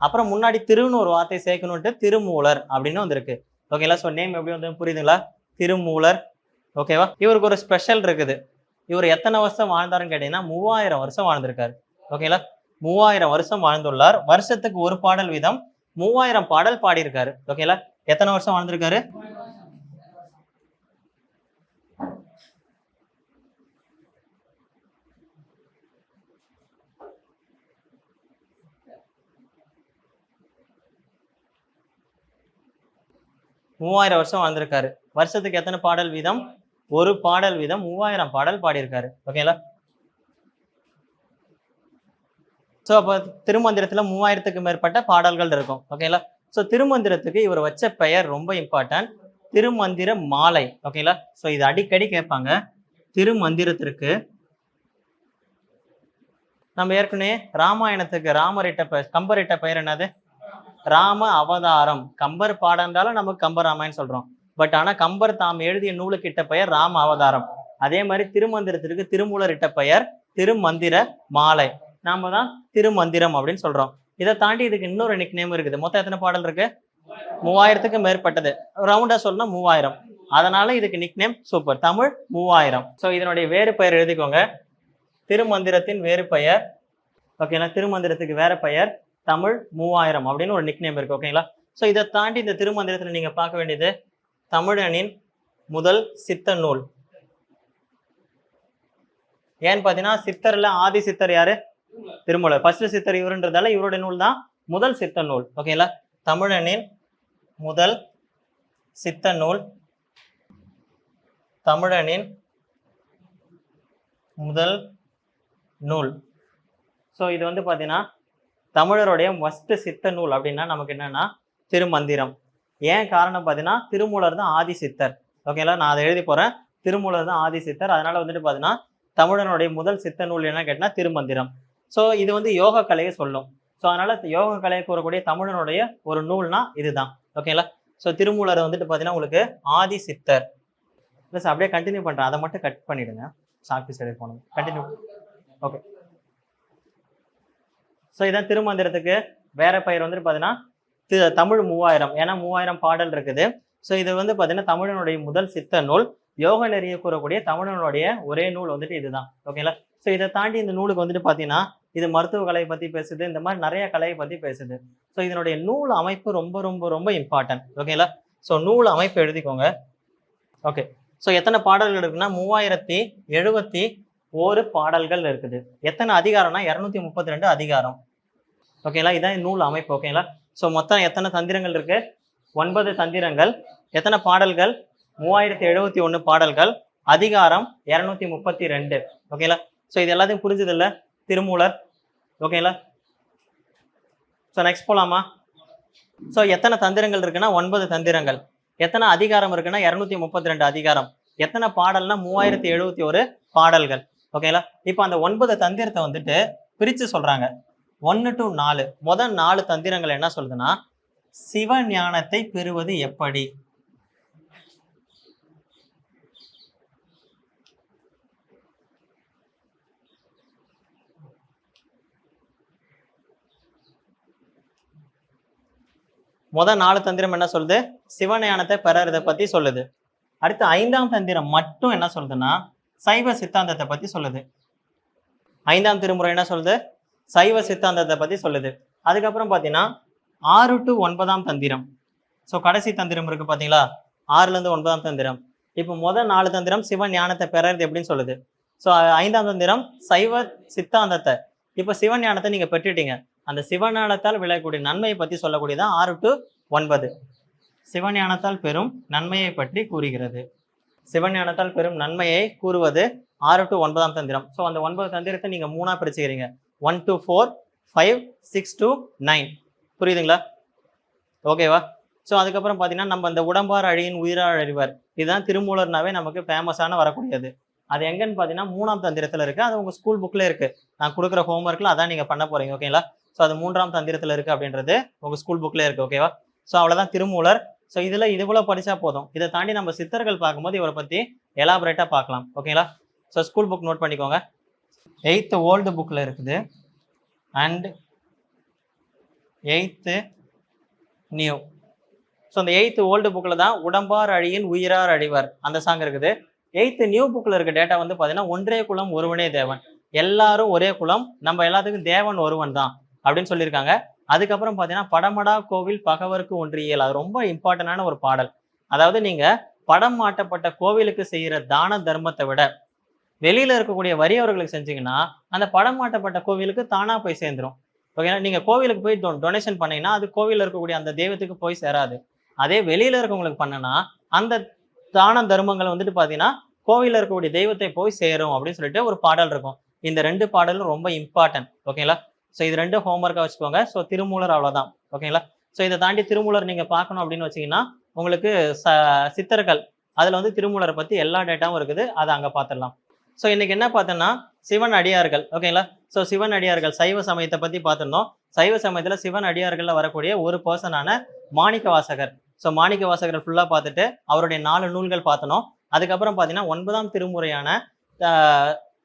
[SPEAKER 1] அப்புறம் முன்னாடி திருன்னு ஒரு வார்த்தை சேர்க்கணும்ட்டு திருமூலர் அப்படின்னு வந்திருக்கு. ஓகேங்களா. ஸோ நேம் எப்படி வந்து புரியுதுங்களா? திருமூலர். ஓகேவா. இவருக்கு ஒரு ஸ்பெஷல் இருக்குது. இவர் எத்தனை வருஷம் வாழ்ந்தாருன்னு கேட்டீங்கன்னா 3000 வருஷம் வாழ்ந்திருக்காரு. ஓகேங்களா. 3000 வருஷம் வாழ்ந்துள்ளார். வருஷத்துக்கு ஒரு பாடல் வீதம் 3000 பாடல் பாடியிருக்காரு. ஓகேங்களா. எத்தனை வருஷம் வாழ்ந்திருக்காரு? 3000 வருஷம் வாழ்ந்திருக்காரு. வருஷத்துக்கு எத்தனை பாடல் வீதம்? ஒரு பாடல் வீதம் 3000 பாடல் பாடியிருக்காரு. ஓகேங்களா. ஸோ அப்போ திருமந்திரத்துல 3000க்கு மேற்பட்ட பாடல்கள் இருக்கும். ஓகேங்களா. ஸோ திருமந்திரத்துக்கு இவர் வச்ச பெயர் ரொம்ப இம்பார்ட்டன்ட், திருமந்திர மாலை. ஓகேங்களா. ஸோ இது அடிக்கடி கேட்பாங்க. திருமந்திரத்திற்கு நம்ம ஏற்கனவே ராமாயணத்துக்கு கம்பர் இட்ட பெயர் என்னது? ராம அவதாரம். கம்பர் பாடந்தாலும் நமக்கு கம்பர் ராமாயணம் சொல்றோம். பட் ஆனா கம்பர் தாம் எழுதிய நூலுக்கு இட்ட பெயர் ராம அவதாரம். அதே மாதிரி திருமந்திரத்திற்கு திருமூலர் இட்ட பெயர் திருமந்திர மாலை. நாம தான் திருமந்திரம் அப்படின்னு சொல்றோம். இதை தாண்டி இதுக்கு இன்னொரு நிக் நேம் இருக்குது. மொத்தம் எத்தனை பாடல் இருக்கு? 3000க்கு மேற்பட்டது. ரவுண்டா சொல்லணும் 3000. அதனால இதுக்கு nick name super, Tamil 3000. So இதனுடைய வேறு பெயர் எழுதிக்கோங்க. திருமந்திரத்தின் வேறு பெயர். ஓகேங்களா. திருமந்திரத்துக்கு வேற பெயர் தமிழ் 3000 அப்படின்னு ஒரு நிக் நேம் இருக்கு. ஓகேங்களா. ஸோ இதை தாண்டி இந்த திருமந்திரத்தில் நீங்க பார்க்க வேண்டியது தமிழனின் முதல் சித்த நூல். ஏன்னு பார்த்தீங்கன்னா சித்தர்ல ஆதி சித்தர் யாரு? திருமூலர். ஃபர்ஸ்ட் சித்தர் இவருன்றதால இவருடைய நூல் தான் முதல் சித்த நூல். ஓகேங்களா. தமிழனின் முதல் சித்த நூல், தமிழனின் முதல் நூல். ஸோ இது வந்து பார்த்தீங்கன்னா தமிழருடைய ஃபர்ஸ்ட் சித்த நூல் அப்படின்னா நமக்கு என்னன்னா திருமந்திரம். ஏன் காரணம் பார்த்தீங்கன்னா திருமூலர் தான் ஆதி சித்தர். ஓகேங்களா. நான் அதை எழுதி போறேன். திருமூலர் தான் ஆதி சித்தர். அதனால வந்துட்டு பார்த்தீங்கன்னா தமிழனுடைய முதல் சித்த நூல் என்ன கேட்டா திருமந்திரம். ஸோ இது வந்து யோக கலையை சொல்லும். ஸோ அதனால யோக கலையை கூறக்கூடிய தமிழனுடைய ஒரு நூல்னா இதுதான். ஓகேங்களா. ஸோ திருமூலர் வந்துட்டு பார்த்தீங்கன்னா உங்களுக்கு ஆதி சித்தர். ப்ளஸ் அப்படியே கண்டினியூ பண்றேன், அதை மட்டும் கட் பண்ணிடுங்க. சாக்கு சைடு போகணும். கண்டினியூ. ஓகே. ஸோ இதான் திருமந்திரத்துக்கு வேற பெயர் வந்துட்டு பார்த்தீங்கன்னா தமிழ் 3000. ஏன்னா 3000 பாடல் இருக்குது. ஸோ இது வந்து பார்த்தீங்கன்னா தமிழனுடைய முதல் சித்த நூல். யோக நெறியை கூறக்கூடிய தமிழனுடைய ஒரே நூல் வந்துட்டு இதுதான். ஓகேங்களா. ஸோ இதை தாண்டி இந்த நூலுக்கு வந்துட்டு பார்த்தீங்கன்னா இது மருத்துவ கலையை பற்றி பேசுது, இந்த மாதிரி நிறைய கலையை பற்றி பேசுது. ஸோ இதனுடைய நூல் அமைப்பு ரொம்ப ரொம்ப ரொம்ப இம்பார்ட்டன்ட். ஓகேங்களா. ஸோ நூல் அமைப்பு எழுதிக்கோங்க. ஓகே. ஸோ எத்தனை பாடல்கள் இருக்குன்னா 3071 பாடல்கள் இருக்குது. எத்தனை அதிகாரம்னா 232 அதிகாரம். ஓகேங்களா. இதான் நூல் அமைப்பு. ஓகேங்களா. ஸோ மொத்தம் எத்தனை தந்திரங்கள் இருக்கு? 9 தந்திரங்கள். எத்தனை பாடல்கள்? 3071 பாடல்கள். அதிகாரம் 232. ஓகேங்களா. ஸோ இது எல்லாத்தையும் புரிஞ்சது இல்லை திருமூலர். ஓகேங்களா. ஸோ நெக்ஸ்ட் போலாமா? ஸோ எத்தனை தந்திரங்கள் இருக்குன்னா 9 தந்திரங்கள். எத்தனை அதிகாரம் இருக்குன்னா 232 அதிகாரம். எத்தனை பாடல்னா 3071 பாடல்கள். ஓகேங்களா. இப்போ அந்த 9 தந்திரத்தை வந்துட்டு பிரிச்சு சொல்றாங்க 1 to 4. முதல் 4 தந்திரங்கள் என்ன சொல்லுதுன்னா சிவஞானத்தை பெறுவது எப்படி. முதல் 4 தந்திரம் என்ன சொல்லுது? சிவஞானத்தை பெறறதை பத்தி சொல்லுது. அடுத்து 5ஆம் தந்திரம் மட்டும் என்ன சொல்லுதுன்னா சைவ சித்தாந்தத்தை பத்தி சொல்லுது. 5ஆம் திருமுறை என்ன சொல்லுது? சைவ சித்தாந்தத்தை பத்தி சொல்லுது. அதுக்கப்புறம் பாத்தீங்கன்னா 6 to 9ஆம் தந்திரம். ஸோ கடைசி தந்திரம் இருக்கு பாத்தீங்களா, 6ல இருந்து 9ஆம் தந்திரம். இப்போ முதல் 4 தந்திரம் சிவஞானத்தை பெறறது எப்படின்னு சொல்லுது. ஸோ 5ஆம் தந்திரம் சைவ சித்தாந்தத்தை. இப்போ சிவஞானத்தை நீங்க பெற்றுட்டீங்க, அந்த சிவஞானத்தால் விளையக்கூடிய நன்மையை பத்தி சொல்லக்கூடியதான் 6 to 9. சிவஞானத்தால் பெறும் நன்மையை பற்றி கூறுகிறது. சிவஞானத்தால் பெறும் நன்மையை கூறுவது 6 to 9ஆம் தந்திரம். ஸோ அந்த 9 தந்திரத்தை நீங்க 3ஆ பிரிச்சுக்கிறீங்க. 1 to 4, 5, 6 to 9. புரியுதுங்களா? ஓகேவா? ஸோ அதுக்கப்புறம் பார்த்தீங்கன்னா நம்ம இந்த உடம்பார் அழியின் உயிரார் அழிவர், இதுதான் திருமூலர்னாவே நமக்கு ஃபேமஸான வரக்கூடியது. அது எங்கன்னு பார்த்தீங்கன்னா 3ஆம் தந்திரத்தில் இருக்கு. அது உங்க ஸ்கூல் புக்ல இருக்கு. நான் கொடுக்குற ஹோம்ஒர்க்ல அதான் நீங்க பண்ண போறீங்க. ஓகேங்களா. ஸோ அது 3ஆம் தந்திரத்தில் இருக்கு அப்படின்றது உங்க ஸ்கூல் புக்ல இருக்கு. ஓகேவா. ஸோ அவ்வளோதான் திருமூலர். ஸோ இதுல இதுபோல படிச்சா போதும். இதை தாண்டி நம்ம சித்தர்கள் பார்க்கும்போது இவரை பத்தி எலாபரேட்டா பார்க்கலாம். ஓகேங்களா. ஸோ ஸ்கூல் புக் நோட் பண்ணிக்கோங்க. 8th ஓல்டு புக்ல இருக்குது அண்ட் 8th நியூ. ஸோ அந்த 8th ஓல்டு புக்கில் தான் உடம்பார் அழியின் உயிரார் அழிவர் அந்த சாங் இருக்குது. 8th நியூ புக்கில் இருக்க டேட்டா வந்து பார்த்தீங்கன்னா ஒன்றே குலம் ஒருவனே தேவன், எல்லாரும் ஒரே குலம், நம்ம எல்லாத்துக்கும் தேவன் ஒருவன் தான் அப்படின்னு சொல்லியிருக்காங்க. அதுக்கப்புறம் பார்த்தீங்கன்னா படமடா கோவில் பகவருக்கு ஒன்றியல், அது ரொம்ப இம்பார்ட்டன்டான ஒரு பாடல். அதாவது நீங்க படம் மாட்டப்பட்ட கோவிலுக்கு செய்கிற தான தர்மத்தை விட வெளியில இருக்கக்கூடிய வறியவர்களுக்கு செஞ்சீங்கன்னா அந்த படம் மாட்டப்பட்ட கோவிலுக்கு தானா போய் சேர்ந்துரும். ஓகேங்களா. நீங்க கோவிலுக்கு போய் டொனேஷன் பண்ணீங்கன்னா அது கோவிலில் இருக்கக்கூடிய அந்த தெய்வத்துக்கு போய் சேராது. அதே வெளியில இருக்கவங்களுக்கு பண்ணனா அந்த தான தர்மங்கள் வந்துட்டு பாத்தீங்கன்னா கோவிலில் இருக்கக்கூடிய தெய்வத்தை போய் சேரும் அப்படின்னு சொல்லிட்டு ஒரு பாடல் இருக்கும். இந்த 2 பாடலும் ரொம்ப இம்பார்ட்டன்ட். ஓகேங்களா. ஸோ இது 2 ஹோம்ஒர்க்கா வச்சுக்கோங்க. ஸோ திருமூலர் அவ்வளவுதான். ஓகேங்களா. ஸோ இதை தாண்டி திருமூலர் நீங்க பார்க்கணும் அப்படின்னு வச்சீங்கன்னா உங்களுக்கு சித்தர்கள் அதுல வந்து திருமூலரை பத்தி எல்லா டேட்டாவும் இருக்குது, அதை அங்க பார்த்துடலாம். ஸோ இன்னைக்கு என்ன பார்த்தோம்னா சிவன் அடியார்கள். ஓகேங்களா. ஸோ சிவன் அடியார்கள் சைவ சமயத்தை பத்தி பார்த்துருந்தோம். சைவ சமயத்துல சிவன் அடியார்கள்ல வரக்கூடிய ஒரு பர்சனான மாணிக்க வாசகர். ஸோ மாணிக்க வாசகர் ஃபுல்லா பார்த்துட்டு அவருடைய 4 நூல்கள் பார்த்தணும். அதுக்கப்புறம் பார்த்தீங்கன்னா 9ஆம் திருமுறையான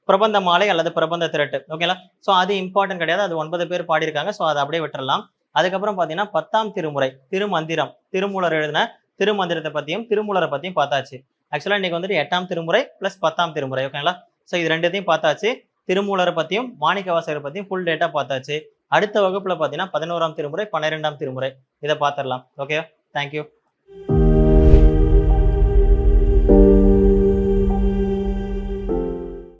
[SPEAKER 1] பிரபந்த மாலை அல்லது பிரபந்த திரட்டு. ஓகேங்களா. ஸோ அது இம்பார்ட்டன்ட் கிடையாது, அது 9 பேர் பாடியிருக்காங்க. ஸோ அதை அப்படியே விட்டுறலாம். அதுக்கப்புறம் பார்த்தீங்கன்னா 10ஆம் திருமுறை திருமந்திரம், திருமூலர் எழுதின திருமந்திரத்தை பத்தியும் திருமூலரை பத்தியும் பார்த்தாச்சு. ஆக்சுவலா இன்னைக்கு வந்துட்டு 8ஆம் திருமுறை பிளஸ் 10ஆம் திருமுறை. ஓகேங்களா. ஸோ இது 2த்தையும் பார்த்தாச்சு. திருமூலரை பத்தியும் மாணிக்க வாசகரை பத்தியும் ஃபுல் டேட்டா பார்த்தாச்சு. அடுத்த வகுப்புல பார்த்தீங்கன்னா 11ஆம் திருமுறை 12ஆம் திருமுறை இதை பார்த்துடலாம். Okay, thank you.